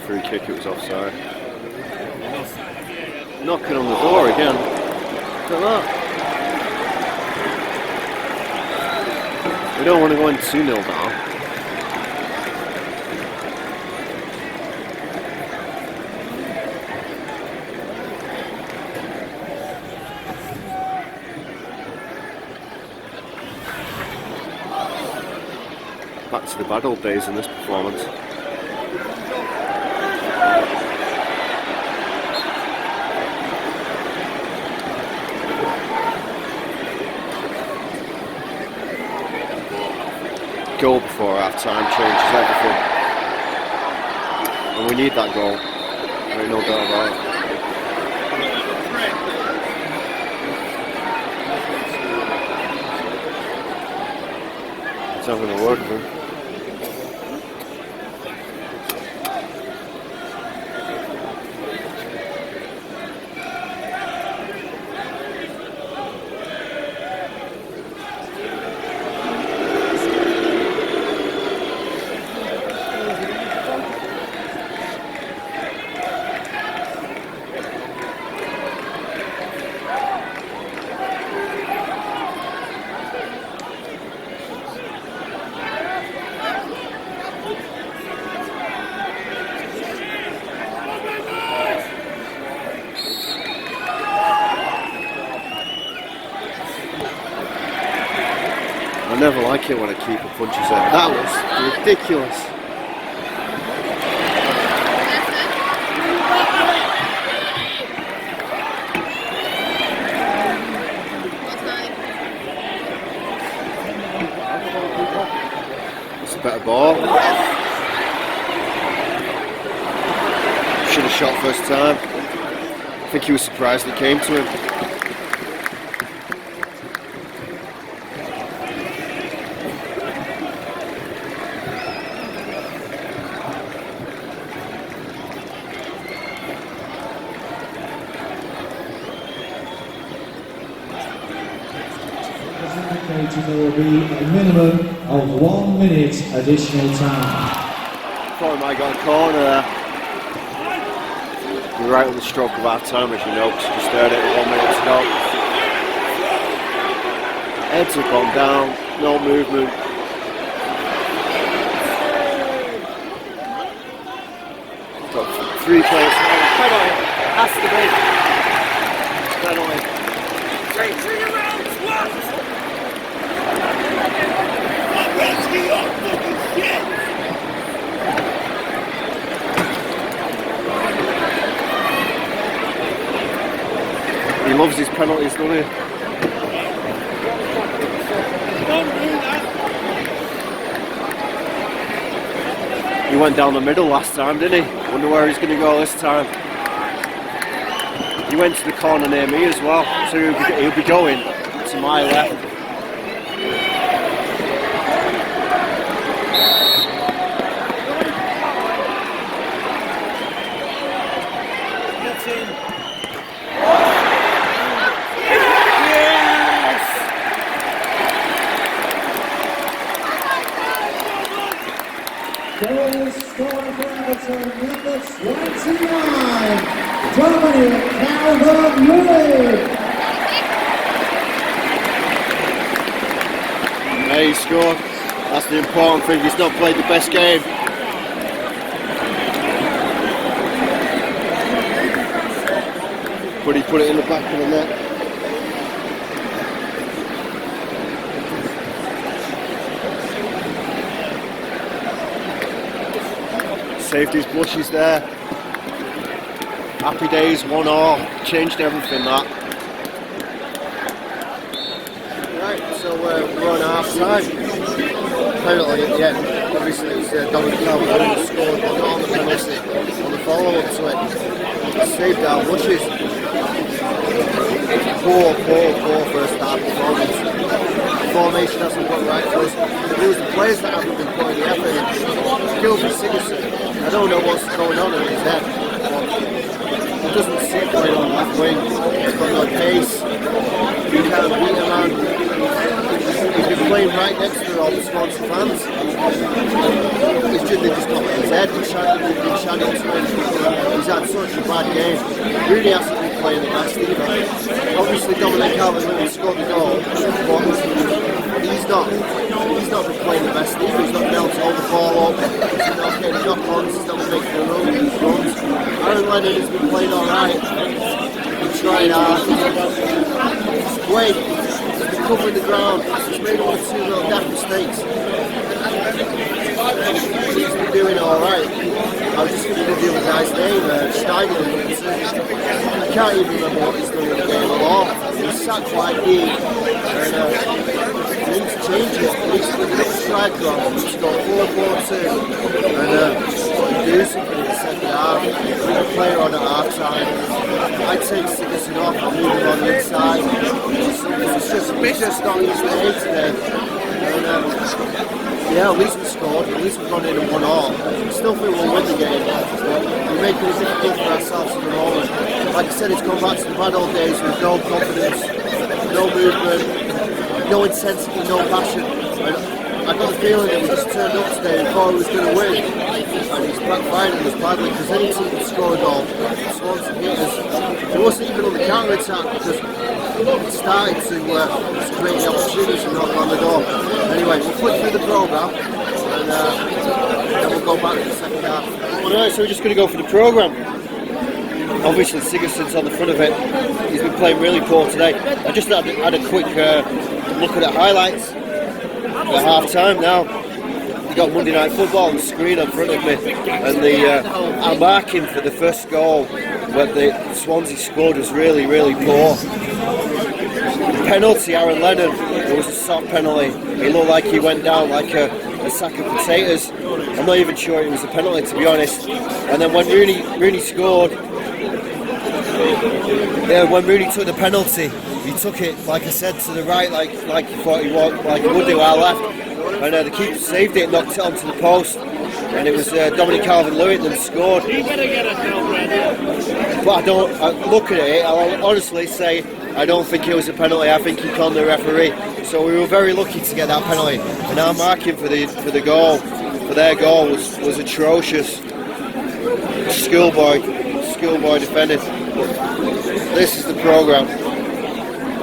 Free kick, it was offside. Knocking on the door again. Look at that. We don't want to go in 2-0 down. Back to the bad old days in this performance. Goal before half time changes everything, and we need that goal. There ain't no doubt about it. He's having a word with him. I never like it when a keeper punches it. That was ridiculous. It's a better ball. Should have shot first time. I think he was surprised it came to him. There will be a minimum of 1 minute additional time. Thought he might got a corner there. We're right on the stroke of our time, as you know, because we just heard it 1 minute to go. Heads have gone down, no movement. Got 3 players. Penalty. Has to be. Penalty. He loves his penalties, doesn't he? He went down the middle last time, didn't he? Wonder where he's going to go this time. He went to the corner near me as well, so he'll be going to my left. Goal scorer for Everton, number 29, Dominic Calvert-Lewin. Yeah, he scored. That's the important thing. He's not played the best game. but he put it in the back of the net. Saved his blushes there. Happy days, 1-1, changed everything that. Right, so we're on half time. Penalty at the end. Obviously it's Dominic Calvert-Lewin who scored, but not on the penalty, on the follow-up to it. Saved our blushes. Poor first half performance. The formation hasn't got right for us. It was the players that haven't been putting the effort in. Sigurdsson, I don't know what's going on in his head, but it doesn't seem going on left wing. He's got no pace. You can't beat a man. He's been playing right next to all the Swansea fans. They've just got his head. He's been shining to him. He's had such a bad game. Rooney hasn't been playing the best either. Obviously Dominic Calvert-Lewin scored the goal, but he's not been playing the best either. He's not been able to hold the ball up. He's not getting knock-ons. He's not been making the runs. Aaron Lennon has been playing alright. He's trying hard. Wait. Covering the ground, he's made 1 or 2 little daft mistakes. He's been doing alright. I was just thinking of the other guy's name, Steigler. I can't even remember what he's done in the game at all. He's sat quite deep, and he needs to change it. He needs to put a striker on. He's got 4-4-2, and do something in the second half. Put a player on at half time. I'd take Sigurdsson off and move him on the inside. It's just not his day today. And, yeah, at least we scored. At least we've gone in and 1-1. I still think we'll win the game, but we're making it difficult for ourselves at the moment. Like I said, it's gone back to the bad old days with no confidence, no movement, no intensity, no passion. And I got the feeling that we just turned up today and thought we was going to win. And it's backfired on us badly, because any team can score a goal. Swansea hit us. It wasn't even on the counter-attack, because it started to create the opportunities and knock on the door. Anyway, we'll flick through the programme, and then we'll go back to the second half. Alright, so we're just going to go for the programme. Obviously Sigurdsson's on the front of it. He's been playing really poor today. I just had a quick look at the highlights at half time now. You got Monday Night Football on the screen in front of me, and our marking for the first goal when the Swansea scored was really poor. The penalty, Aaron Lennon, it was a soft penalty. It looked like he went down like a sack of potatoes. I'm not even sure it was a penalty, to be honest. And then when Rooney scored, when Rooney took the penalty, he took it, like I said, to the right, like he thought he would, like he would do our left. And the keeper saved it, knocked it onto the post, and it was Dominic Calvert-Lewin that scored. But I look at it, I'll honestly say I don't think it was a penalty. I think he conned the referee. So we were very lucky to get that penalty. And our marking for their goal was atrocious. Schoolboy defending. This is the programme.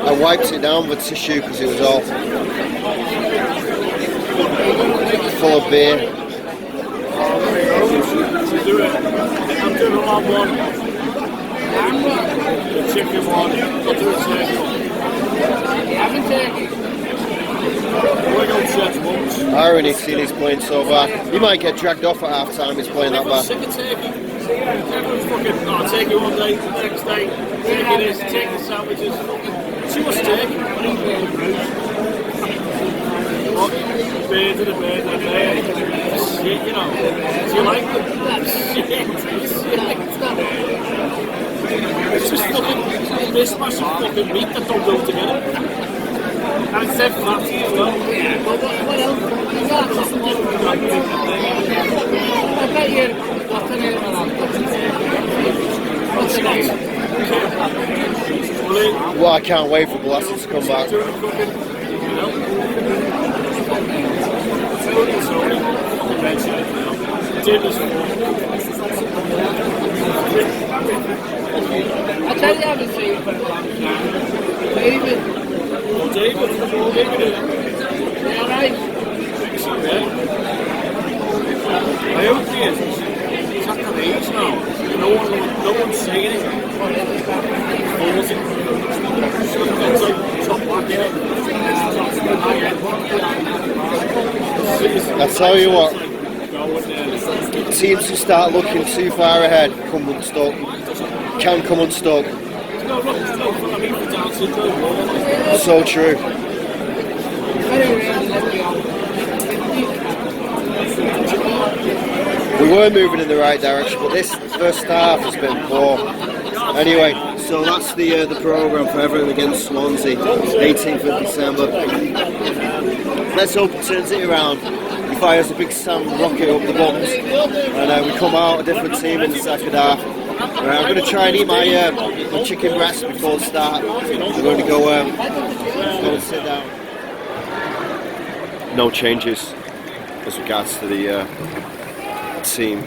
I wiped it down with tissue because it was all full of beer. Do it. I'm doing a lamb one. The chicken one. I'll do a turkey one. We're going to church once. Irony, seeing he's playing so bad. He might get dragged off at half time. He's playing that bad. Sick of turkey. Everyone's fucking, I'll take it one day, the next day, take it this, take the sandwiches, too much turkey. Beer to the beer to the beer. Shit, you know. Do you like them? Shit. It's just fucking mismatch of fucking meat that don't go together. And it's dead flat as well. Yeah, but what else? I bet you. Well, I can't wait for Goodison to come back. I tell you, I haven't seen it for a long time. David. David. Alright. I hope he is. He's at the age now. No one's saying it. tell you what, teams who start looking too far ahead come unstuck. Can come unstuck. So true. We were moving in the right direction, but this first half has been poor. Anyway, so that's the programme for Everton against Swansea, 18th of December. Let's hope it turns it around. He fires a big sand rocket up the bums, and we come out a different team in the second half. I'm going to try and eat my chicken breast before the start. I'm going to go and sit down. No changes as regards to the team.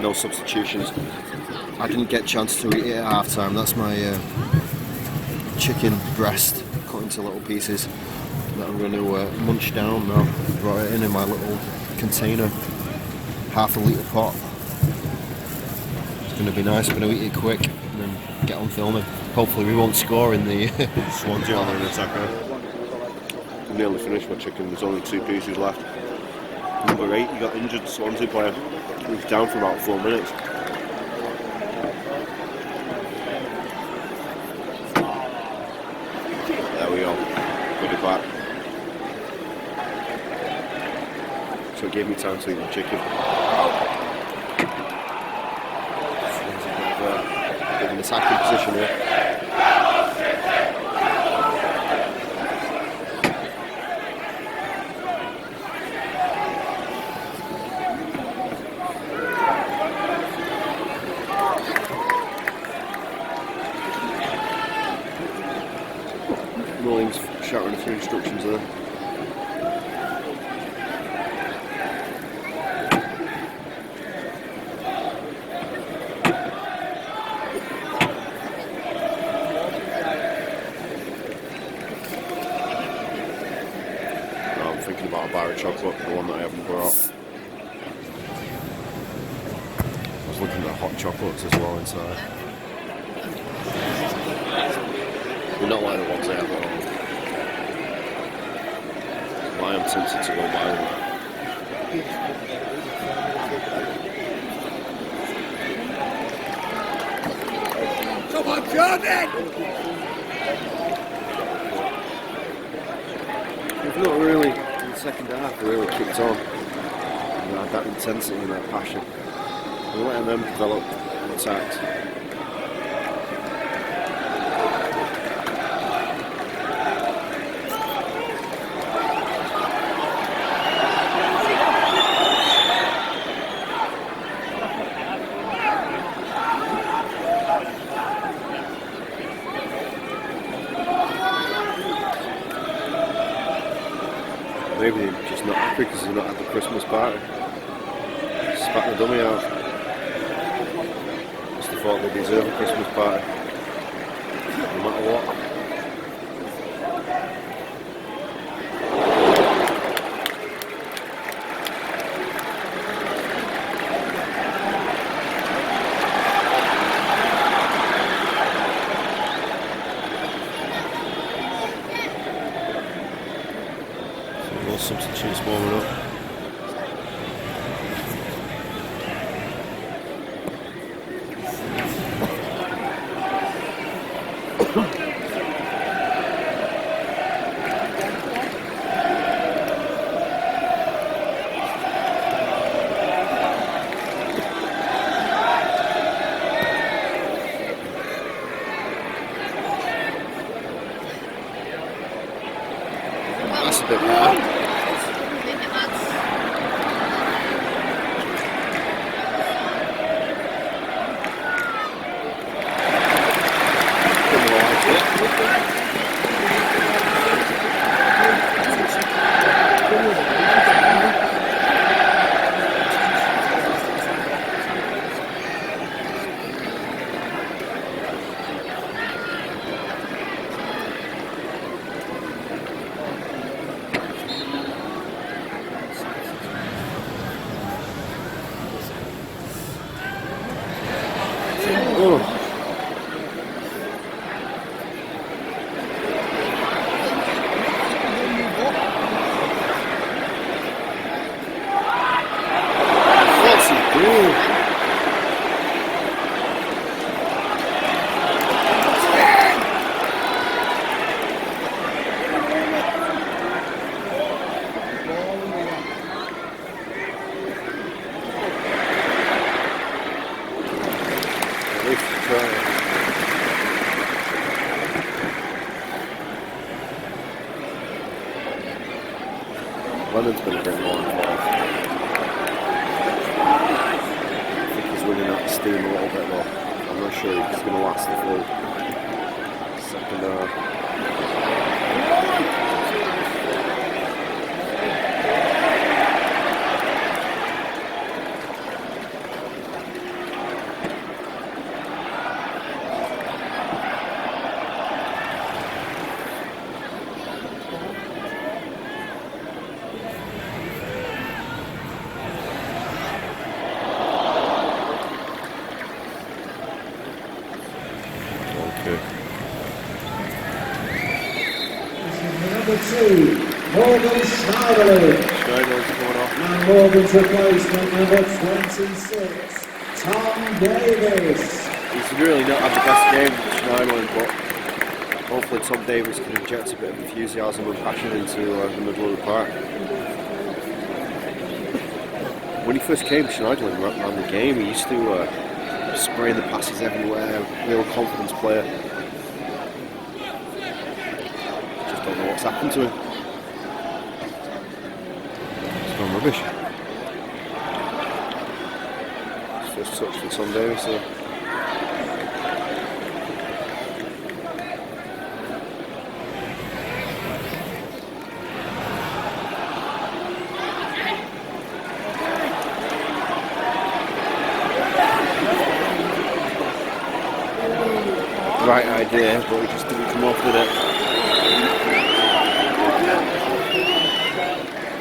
No substitutions. I didn't get a chance to eat it at half time. That's my chicken breast cut into little pieces that I'm going to munch down now. Brought it in my little container, half a litre pot. It's going to be nice. I'm going to eat it quick and then get on filming. Hopefully we won't score in the Swansea on an attacker. Nearly finished my chicken, there's only 2 pieces left. Number 8, he got injured, Swansea player. He was down for about 4 minutes. There we go, put it back. So it gave me time to eat my chicken. Swansea have an attacking position here. Mullings shouting a few instructions there. I'm thinking about a bar of chocolate, the one that I haven't brought. I was looking at hot chocolates as well inside. They're not like the ones I have at home. I am tempted to go buy them. Come on, Jordan! They've not really, in the second half, really kicked on. And had that intensity and that passion. We're letting them develop and attack. Maybe they're just not happy because they've not had the Christmas party. Spat the dummy out. Just the thought they deserve a Christmas party. No matter what. Substitutes warming up. Lennon's been a bit more involved. I think he's winning out the steam a little bit though. I'm not sure if he's going to last the full second hour. Number 2, Morgan Schneiderlin. Schneiderlin's coming off. And Morgan's replacement, number 26, Tom Davis. He's really not had the best game, Schneiderlin, but hopefully Tom Davis can inject a bit of enthusiasm and passion into the middle of the park. When he first came, Schneiderlin ran the game. He used to spraying the passes everywhere, real confidence player. Just don't know what's happened to him. It's gone rubbish. First touch for Tom Davis here. Right idea, but he just didn't come off with it.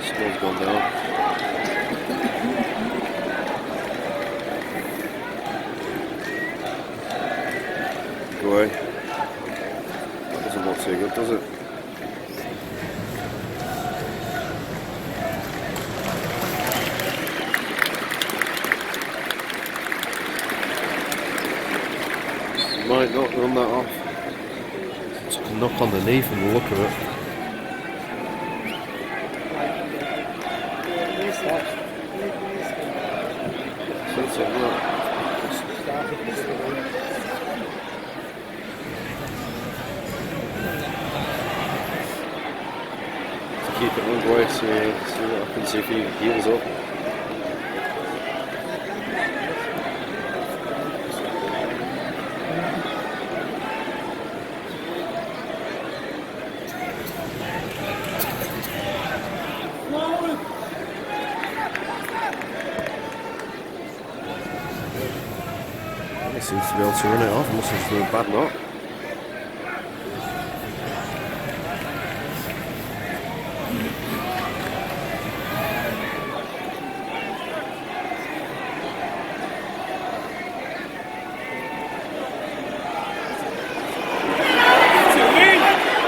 Score's gone down. Go away. That doesn't look too good, does it? Might not run that off. Took a knock on the knee from the look of it. That's it, look. To keep it one way, see what happens if he heals up. Seems to be able to run it off, must have done a bad knock.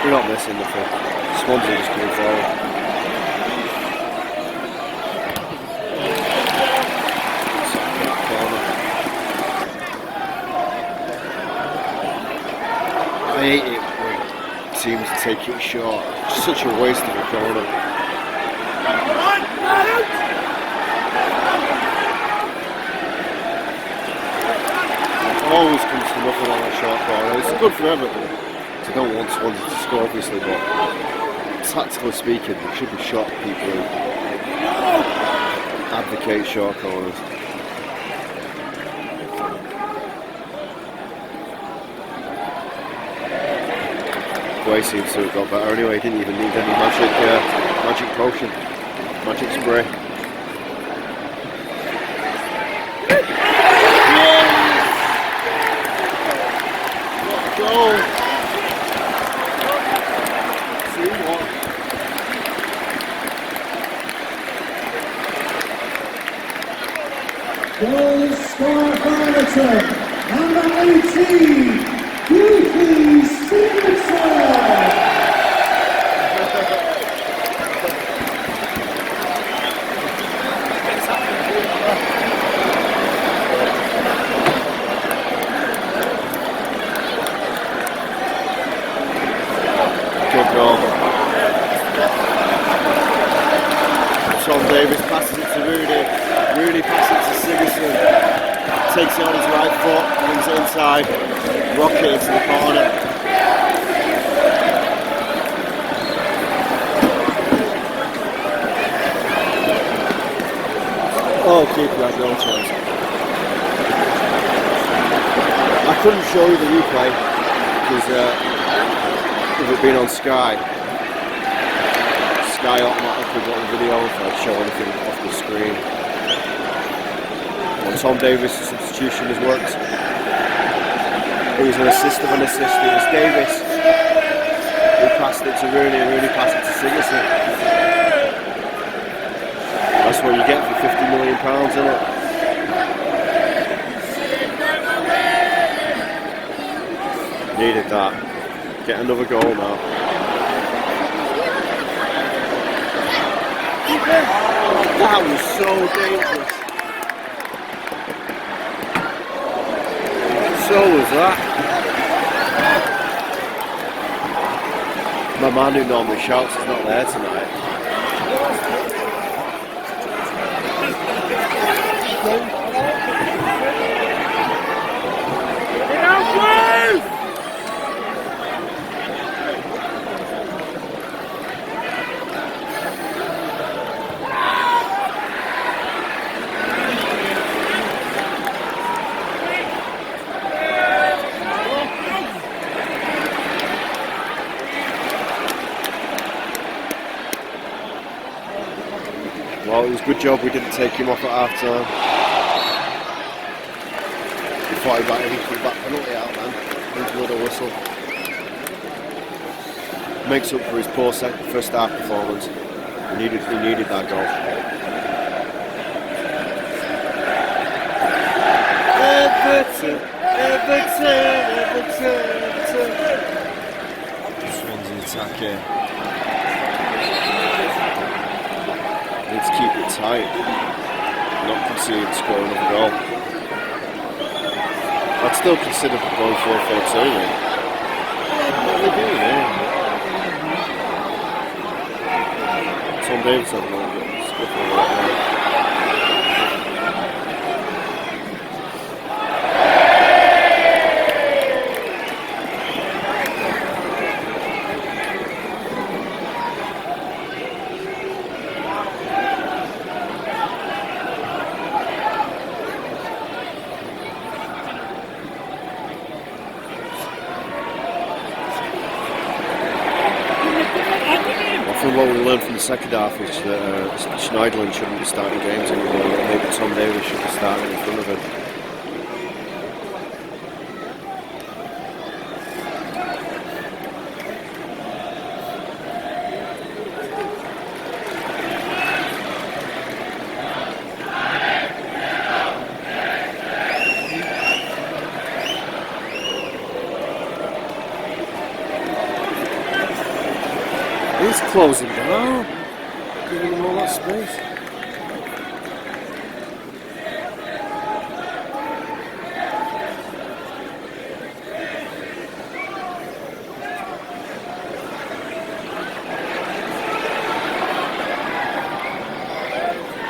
We're not missing nothing. Swansea just coming forward. I hate it when teams take it short. It's such a waste of a corner. It always comes to nothing on a short corner. It's good for Everton. I don't want Swansea to score, obviously, but tactically speaking, they should be shot people who advocate short corners. Way seems to have got better anyway. He didn't even need any magic potion, magic spray. What a goal! 3-1. Goal scored by Everton, number 18. Sigurdsson! Good goal. Tom Davis passes it to Rooney. Rooney passes it to Sigurdsson. takes it on his right foot, brings it inside, rocket into the corner. Oh, keeper had no chance. I couldn't show you the replay because of it being on Sky. Sky automatically got the video if I'd show anything off the screen. Well, Tom Davis' substitution has worked. It was an assist of an assist. It was Davis who passed it to Rooney and Rooney passed it to Sigurdsson. That's what you get for £50 million, isn't it? Needed that. Get another goal now. That was so dangerous. So was that. My man who normally shouts is not there tonight. Well, it was a good job we didn't take him off at half time. We thought he put that penalty out, man. He's blood a whistle. Makes up for his poor first half performance. He needed that goal. Everton. Swansea attack here. Need to keep it tight, not concede scoring another goal. I'd still consider going 4-4-2. What are they doing here? Tom Davis had a little bit of scuffle right now. What we learned from the second half is that Schneiderlin shouldn't be starting games anymore. Maybe Tom Davis should be starting in front of him. He's closing down, giving him all that space.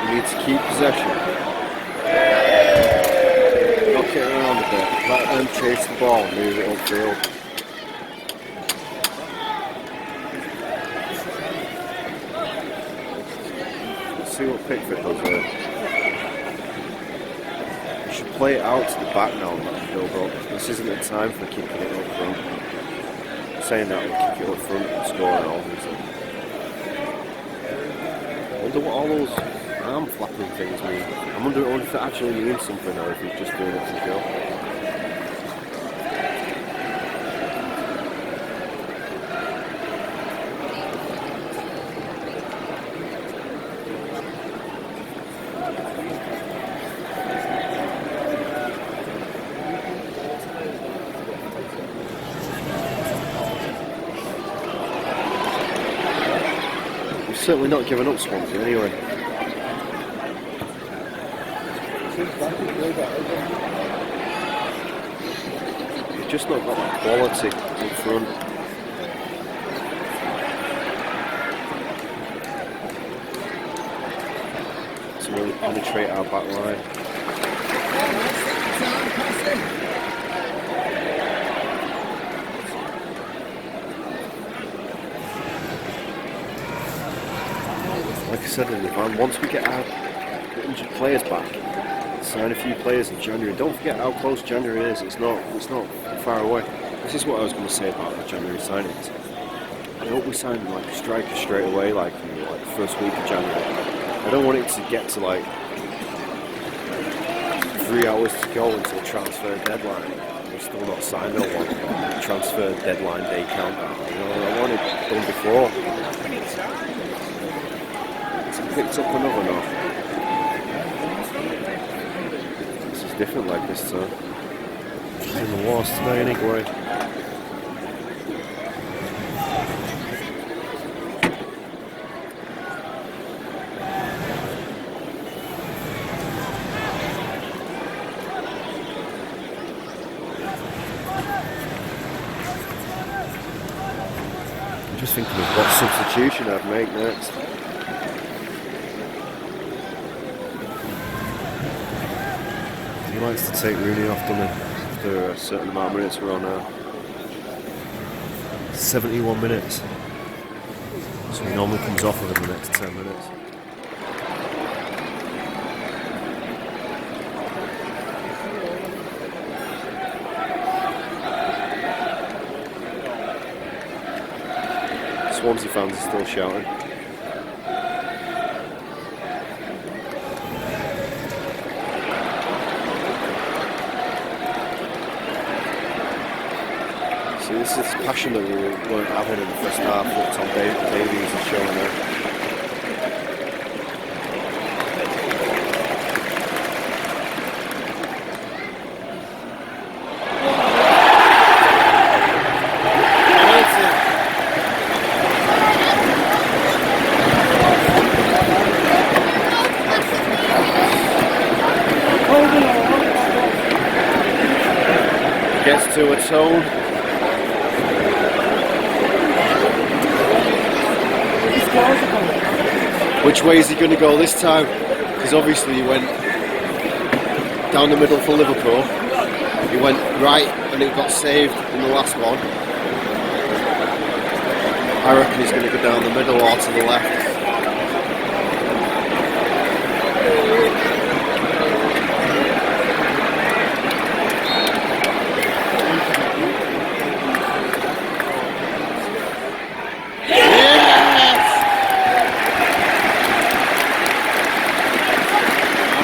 You need to keep possession. Knock it around a bit, let them chase the ball, move it upfield. See what Pickford does there. You should play it out to the back now and let him build up. This isn't the time for kicking it up front. I'm saying that we'll kick it up front and score it obviously. I wonder what all those arm flapping things mean. I wonder if it actually means something or if he's just doing it to go. Certainly not giving up Swansea anyway. You've just not got that quality up front. To really penetrate our back line. said in the van, once we get our injured players back, sign a few players in January. Don't forget how close January is. It's not far away. This is what I was going to say about the January signings. I hope we sign like a striker straight away, like the first week of January. I don't want it to get to like 3 hours to go until transfer deadline. We're still not signed no one. Transfer deadline day countdown. You know, I want it done before. It's picked up another now. This is different like this time. She's in the wars today anyway. Just thinking of what substitution I'd make next. He likes to take Rooney off, doesn't he? After a certain amount of minutes. We're on 71 minutes. So he normally comes off within the next 10 minutes. Swansea fans are still shouting. See, this is passion that we weren't having in the first half. Look, Tom Davies is showing there. Gets to a tone. Which way is he going to go this time? Because obviously he went down the middle for Liverpool. He went right and it got saved in the last one. I reckon he's going to go down the middle or to the left.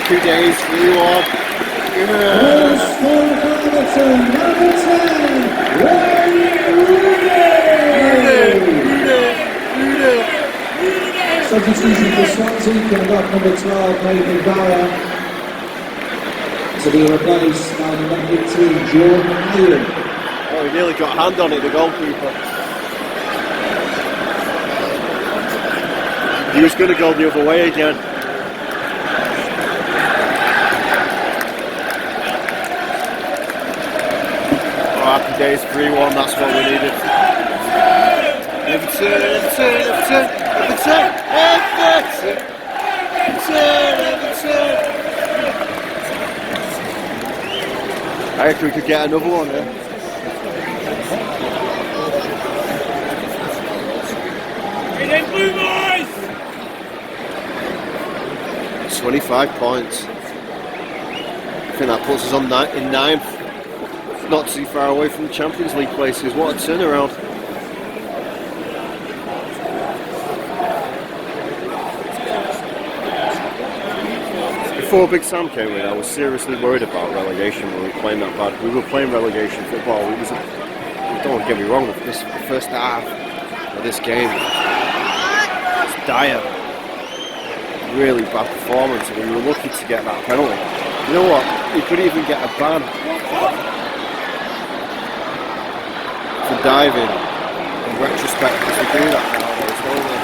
Happy days for you all. Substitution for Swansea, coming up number 12, Nathan Bauer, to be replaced by number 18, Jordan Allen. Oh, he nearly got a hand on it, the goalkeeper. He was going to go the other way again. Happy days, 3-1, that's what we needed. Everton. I reckon we could get another one, yeah? Hey, Blue Boys! 25 points. I think that puts us on in 9th. Not too far away from the Champions League places. What a turnaround. Before Big Sam came in, I was seriously worried about relegation when we were playing that bad. We were playing relegation football. Don't get me wrong, the first half of this game was dire. Really bad performance, and we were lucky to get that penalty. You know what? We could even get a ban for diving. In retrospect, because we do that nowadays, don't we?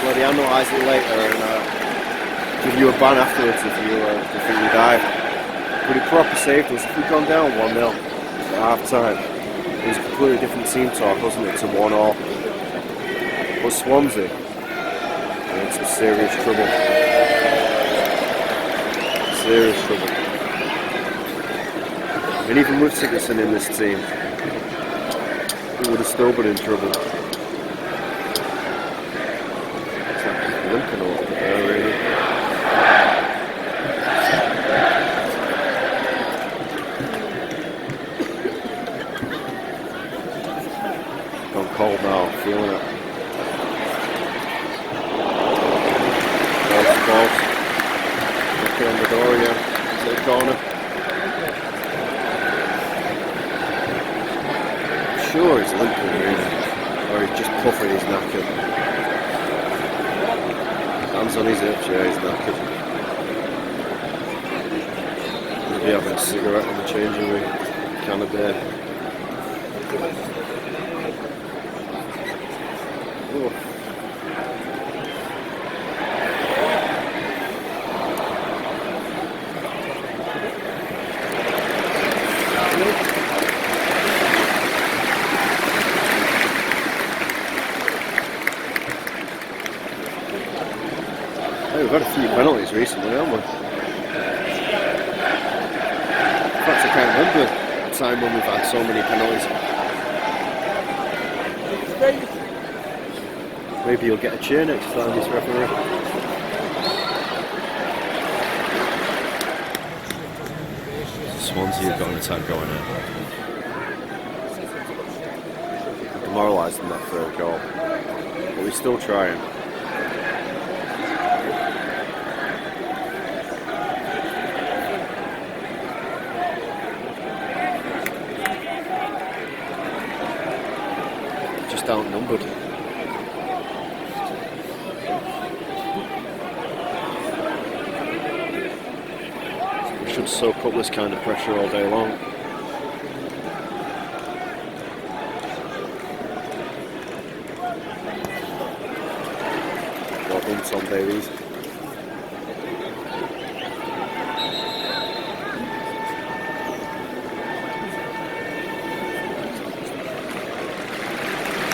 Bloody analyse it later and give you a ban afterwards if you dive. But it proper saved us. If we'd gone down 1-0 at half time, it was a completely different team talk, wasn't it, to 1-1. But Swansea are in some serious trouble. Serious trouble. And even with Sigurdsson in this team, we would have still been in trouble. It's like limping feeling it. Close. Knocking on the door again. Into the corner. I'm sure he's limping really. Or he's just puffing his knackered. Hands on his hips, yeah, he's knackered. Maybe having a cigarette in the changing room. Can of beer. Oh. Hey, we've had a few penalties recently, haven't we? In fact, I can't remember a time when we've had so many penalties. Maybe you'll get a cheer next time, this referee. Swansea have got an attack going in. Demoralised in that third goal. But we're still trying. Just outnumbered. We should soak up this kind of pressure all day long. Well done, Tom Davies.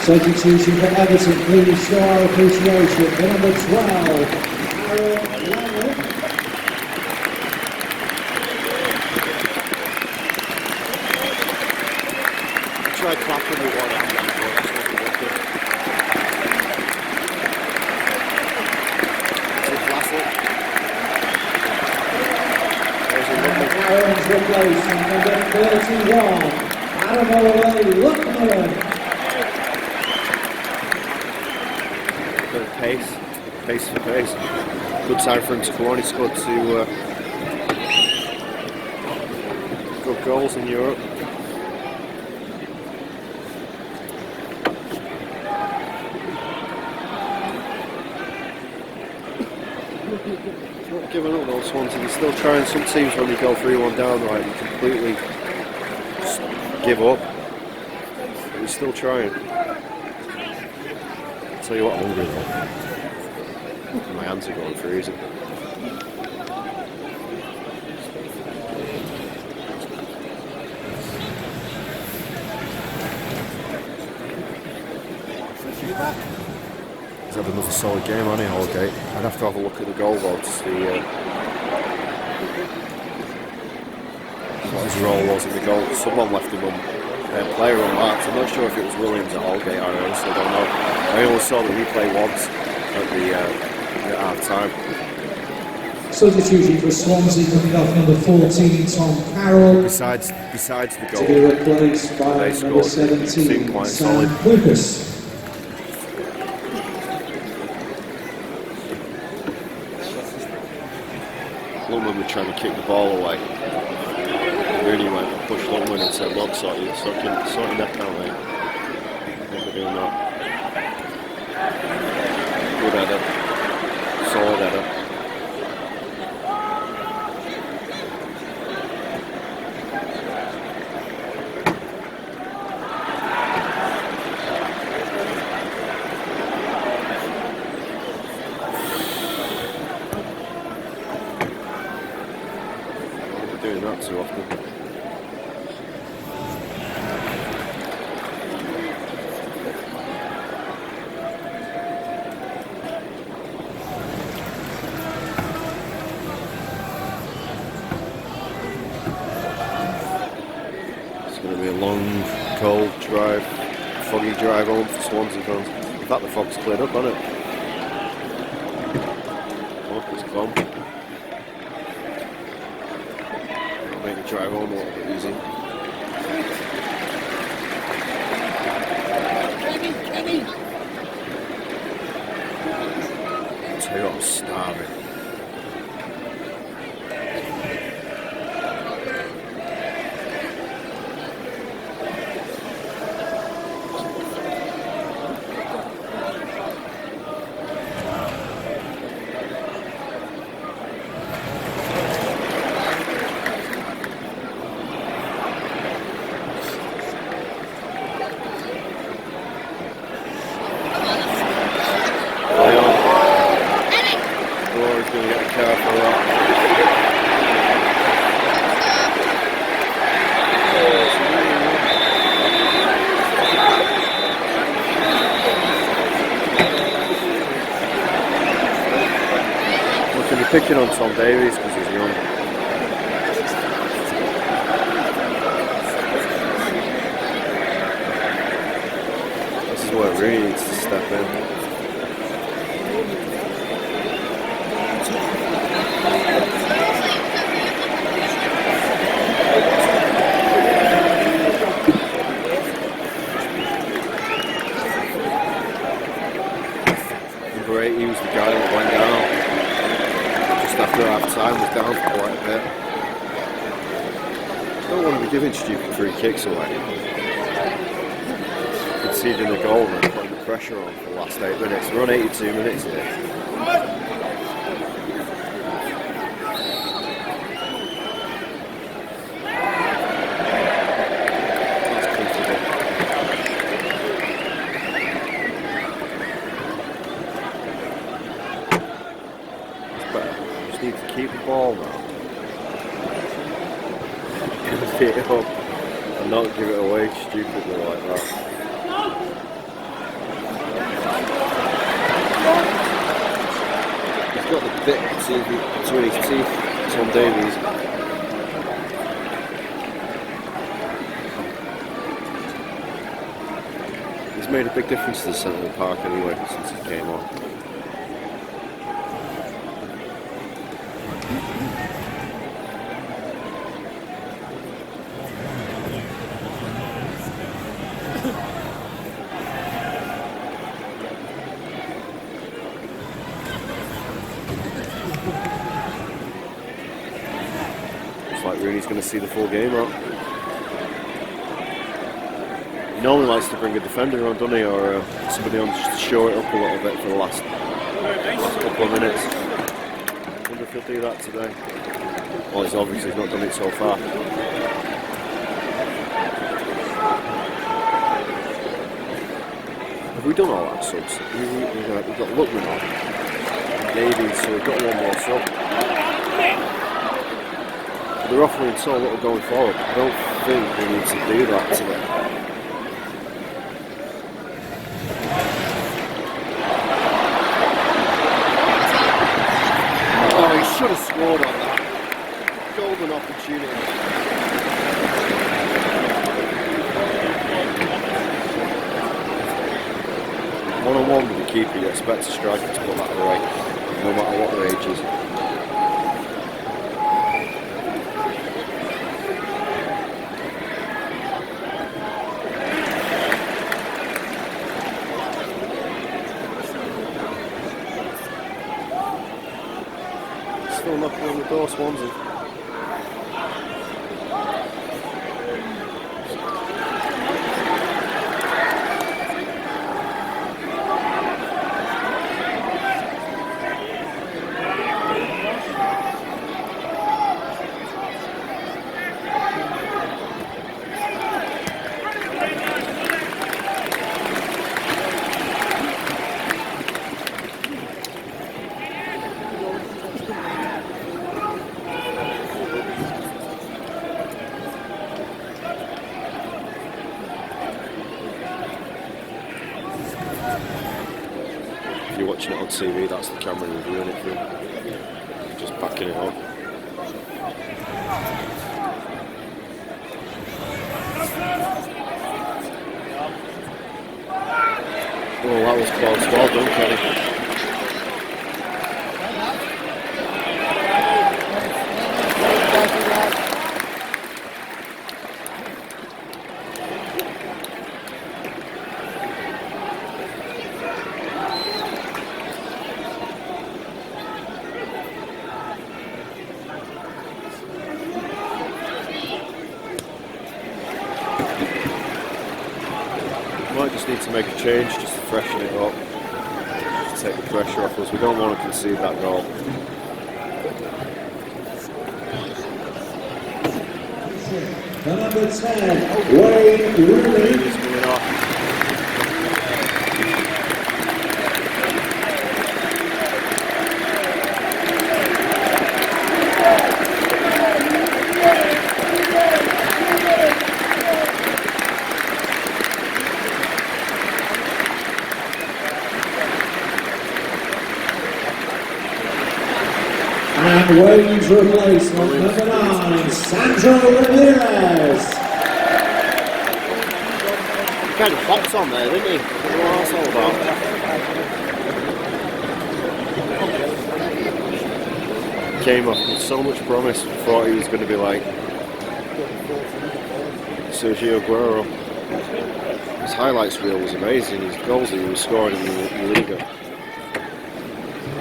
Substitution for Everton, please show our appreciation for number 12, Calvert-Lewin. Try clapping with one hand. Aaron's replacing number 31, Calvert-Lewin. Bit of pace for pace. Good time for him to come on. He scored two good goals in Europe. Not giving up those Swansea. They're still trying. Some teams, when they go 3-1 down, right, they completely just give up. But they're still trying. Tell you what, I'm hungry though. My hands are going freezing. He's had another solid game, hasn't he, Holgate? I'd have to have a look at the goal though to see what his role was in the goal. Someone left him player unmarked. I'm not sure if it was Williams or Holgate. I honestly don't know. I only saw the replay once at the half time. Substitution for Swansea coming off number 14, Tom Carroll. Besides the To goal, be replaced by they number scored. It seemed 17, quite Sam solid. Lucas. Lundman were trying to kick the ball away. Rooney went and pushed Lundman and said, "Look, sort your neck out, mate." Never doing that. Good header. Solid header. Doing that too often. It's going to be a long, cold drive, foggy drive home for Swansea fans. In fact, the fog's cleared up, hasn't it? Oh, it's gone. Make the drive home a little bit easy. Kenny. I'll tell you what, I'm starving. Picking on Tom Davies because he's young. This is where Rooney needs to step in. Number 8, he was the guy that went down. After half time was down for quite a bit. Don't want to be giving stupid free kicks away. Conceding a goal and then putting the pressure on for the last 8 minutes. We're on 82 minutes here. Need to keep the ball now. Pick it up and not give it away stupidly like that. He's got the bit between his teeth, Tom Davies. He's made a big difference to the centre of the park anyway since he came on. Rooney's going to see the full game out. He normally likes to bring a defender on, doesn't he, or somebody on just to show it up a little bit for the last couple of minutes. I wonder if he'll do that today. Well, he's obviously not done it so far. Have we done all our subs? We've got Lookman on, Davies, so we've got one more sub. They're offering so little going forward. I don't think we need to do that today. Oh, he should have scored on that. Golden opportunity. One-on-one with the keeper, you expect a striker to put that away, no matter what their age is. Still knocking on the door, Swansea. You're watching it on TV, that's the camera reviewing it for you. Just backing it up. Oh, that was close. Well done, Kenny. need to make a change just to freshen it up, just to take the pressure off us. We don't want to concede that goal. The number 10, Wayne Rooney. He's coming off. And Wayne's replacement, number 9, Sandro Ramirez. He kind of hopped on there, didn't he? I don't know what that's all about. Came off with so much promise. Thought he was going to be like Sergio Aguero. His highlights reel was amazing. His goals that he was scoring in the Liga.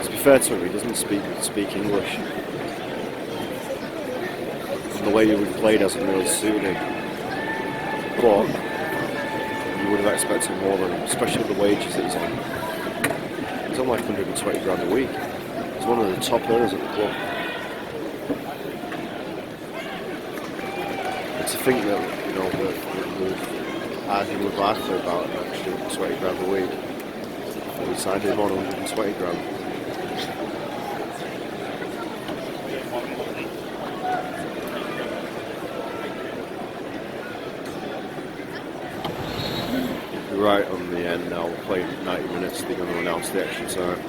To be fair to him, he doesn't speak English. And the way he played hasn't really suited him. But you would have expected more than him, especially with the wages that he's on. He's on like 120 grand a week. He's one of the top earners at the club. And to think that, you know, we're arguing with Barkley about an extra 20 grand a week, and we signed him on 120 grand. Right on the end now, we're playing 90 minutes, they're going to announce the extra time.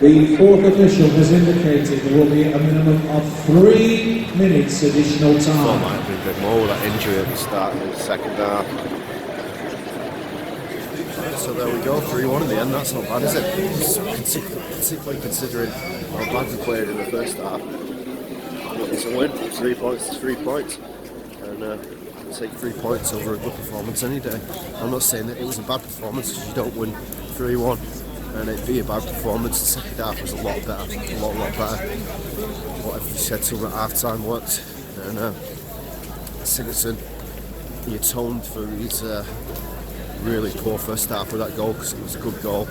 The fourth official has indicated there will be a minimum of 3 minutes additional Thought time. might have been a bit more with that injury at the start of the second half. So there we go, 3-1 in the end. That's not bad, is it? Particularly considering how bad we played in the first half. But it's a win, 3 points is 3 points. And Take 3 points over a good performance any day. I'm not saying that it was a bad performance because you don't win 3-1 and it'd be a bad performance. The second half was a lot better, a lot better. Whatever you said to him at half time worked. And Sigurdsson, he atoned for his really poor first half with that goal because it was a good goal.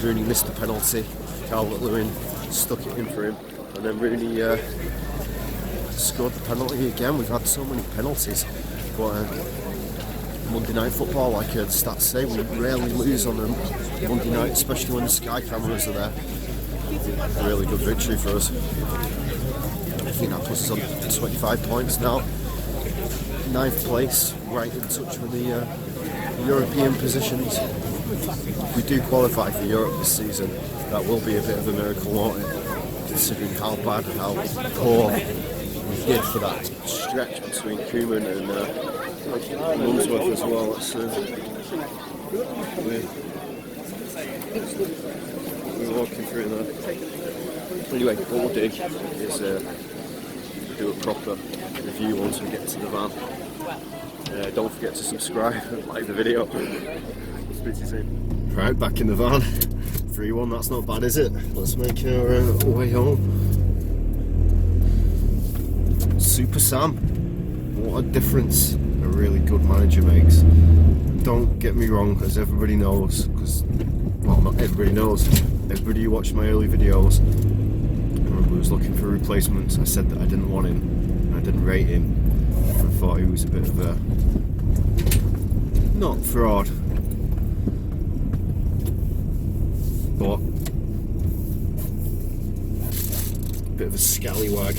Rooney missed the penalty, Calvert-Lewin stuck it in for him, and then Rooney scored the penalty again. We've had so many penalties, but Monday Night Football, like the stats say, we rarely lose on them Monday night, especially when the Sky cameras are there. A really good victory for us. I think that puts us on 25 points now. 9th place, right in touch with the European positions. If we do qualify for Europe this season, that will be a bit of a miracle, won't it? Considering how bad and how poor we did for that stretch between Koeman and Mumsworth as well. We're walking through that. Anyway, what we'll do is do a proper review once we get to the van. Don't forget to subscribe and like the video. Speak to you soon. Right, back in the van. 3-1, that's not bad, is it? Let's make our way home. Super Sam, what a difference a really good manager makes. Don't get me wrong, as everybody knows, because, well, not everybody knows, everybody who watched my early videos, I remember who was looking for replacements, I said that I didn't want him, and I didn't rate him, I thought he was a bit of a, not fraud, but a bit of a scallywag.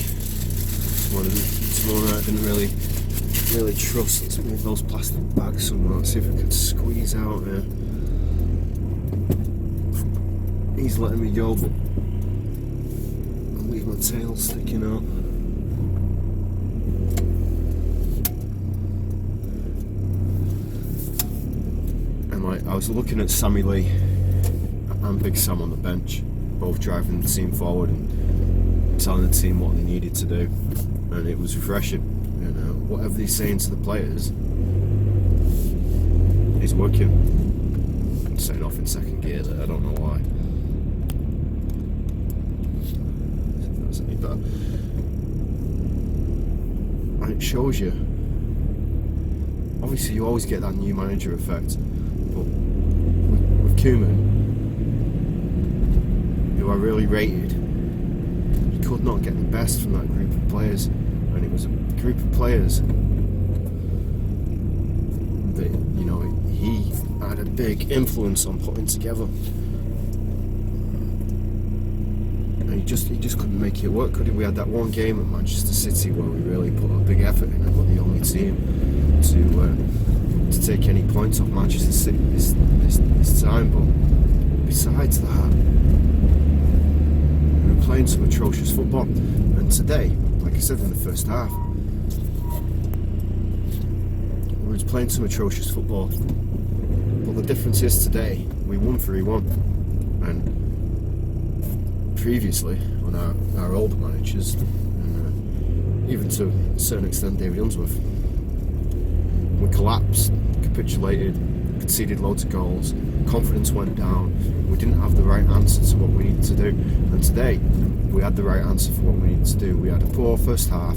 One of the I didn't really trust. Let's move those plastic bags somewhere. Let's see if we can squeeze out here. He's letting me go, but I'll leave my tail sticking out. And I was looking at Sammy Lee and Big Sam on the bench, both driving the team forward and telling the team what they needed to do. And it was refreshing. You know, whatever he's saying to the players is working. I'm setting off in second gear there, I don't know why. That's any better. And it shows you obviously you always get that new manager effect, but with Koeman, who I really rated, he could not get the best from that group of players, and it was a group of players that, you know, he had a big influence on putting together, and he just couldn't make it work, could he? We had that one game at Manchester City where we really put a big effort in and were the only team to take any points off Manchester City this time. But besides that, we were playing some atrocious football, and today, like I said in the first half, we were playing some atrocious football, but the difference is today we won 3-1, and previously on our older managers, and even to a certain extent David Unsworth, we collapsed, capitulated, conceded loads of goals, confidence went down, we didn't have the right answer to what we needed to do, and today we had the right answer for what we needed to do. We had a poor first half,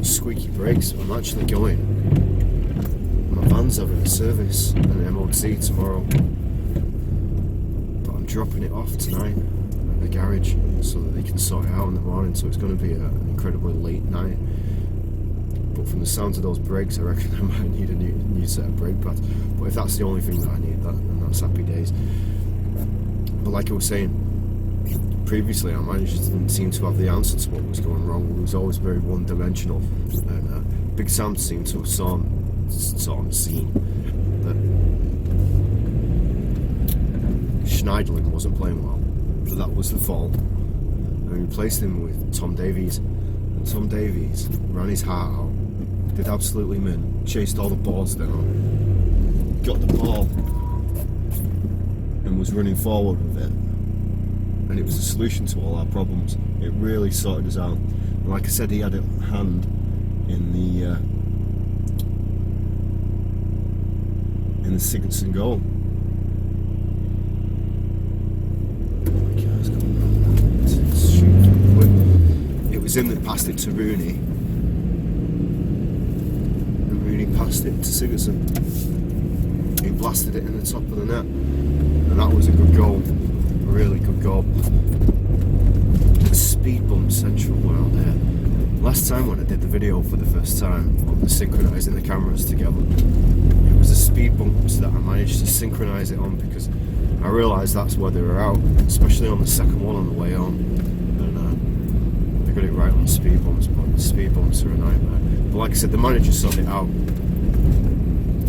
squeaky brakes. I'm actually going, my van's having a service and an MOT tomorrow, but I'm dropping it off tonight at the garage so that they can sort it out in the morning, so it's going to be an incredibly late night. But from the sounds of those brakes, I reckon I might need a new set of brake pads. But if that's the only thing that I need, then that's happy days. But like I was saying previously, our managers didn't seem to have the answer to what was going wrong. It was always very one-dimensional, and Big Sam seemed to have seen that Schneiderlin wasn't playing well, that was the fault, and we replaced him with Tom Davies. And Tom Davies ran his heart out, did absolutely min, chased all the balls down, got the ball and was running forward with it, and it was a solution to all our problems. It really sorted us out, and like I said, he had a hand in the Sigurdsson goal. It was him that passed it to Rooney, and Rooney passed it to Sigurdsson. He blasted it in the top of the net, and that was a good goal, a really good goal. The speed bump central were out there. Last time when I did the video for the first time on the synchronising the cameras together, it was the speed bumps that I managed to synchronise it on, because I realised that's where they were out, especially on the second one on the way on. I got it right on the speed bumps, but the speed bumps are a nightmare. But like I said, the manager sorted it out.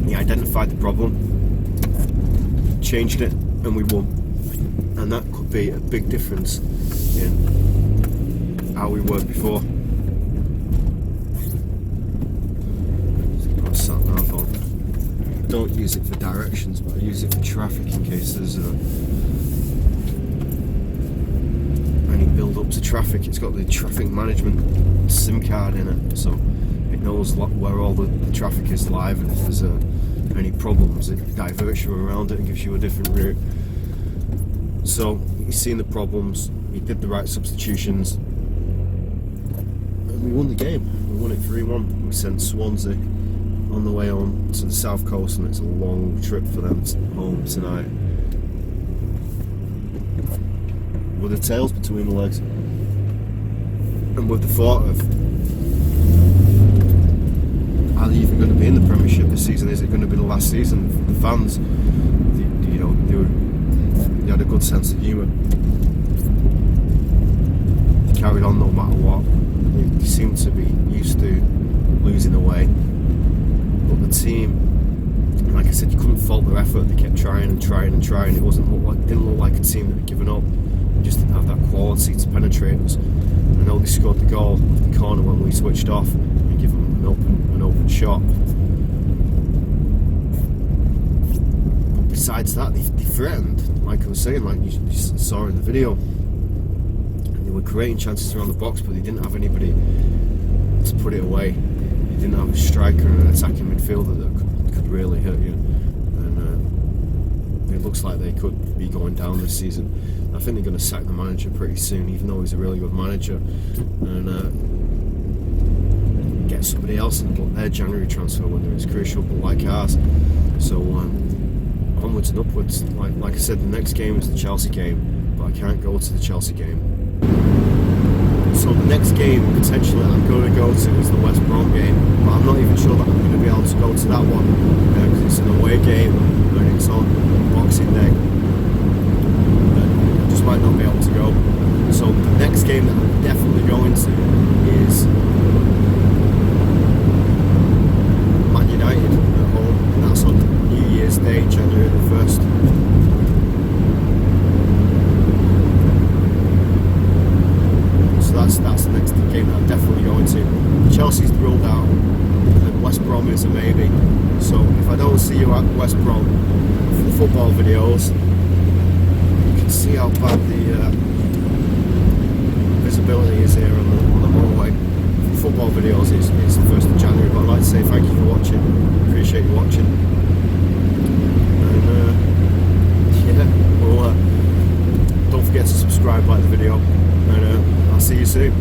He identified the problem, changed it, and we won. And that could be a big difference in how we were before. Got a sat nav on. I don't use it for directions, but I use it for traffic in case there's build up to traffic. It's got the traffic management SIM card in it, so it knows where all the traffic is live, and if there's any problems, it diverts you around it and gives you a different route. So he's seen the problems, he did the right substitutions, and we won the game. We won it 3-1. We sent Swansea on the way on to the south coast, and it's a long trip for them home tonight, with the tails between the legs, and with the thought of, are they even going to be in the Premiership this season? Is it going to be the last season? The fans, they had a good sense of humour. They carried on no matter what. They seemed to be used to losing away, but the team, like I said, you couldn't fault their effort. They kept trying and trying and trying. It didn't look like a team that had given up. Just didn't have that quality to penetrate us. I know they scored the goal off the corner when we switched off and give them an open shot. But besides that, they threatened, like I was saying, like you saw in the video. They were creating chances around the box, but they didn't have anybody to put it away. They didn't have a striker and an attacking midfielder that could really hurt you. And it looks like they could be going down this season. I think they're going to sack the manager pretty soon, even though he's a really good manager. And get somebody else and book their January transfer when it's crucial, but like ours. So onwards and upwards. Like I said, the next game is the Chelsea game, but I can't go to the Chelsea game. So the next game potentially I'm going to go to is the West Brom game, but I'm not even sure that I'm going to be able to go to that one because it's an away game and it's on Boxing Day. I just might not be able to go. So the next game that I'm definitely going to is Man United at home, and that's on New Year's Day, January the 1st. So that's the next game that I'm definitely going to. Chelsea's ruled out, and West Brom is a maybe. So if I don't see you at West Brom for the football videos, you can see how bad the visibility is here on the motorway. For football videos, it's the 1st of January, but I'd like to say thank you for watching. Appreciate you watching. And well, don't forget to subscribe, like the video, and I'll see you soon.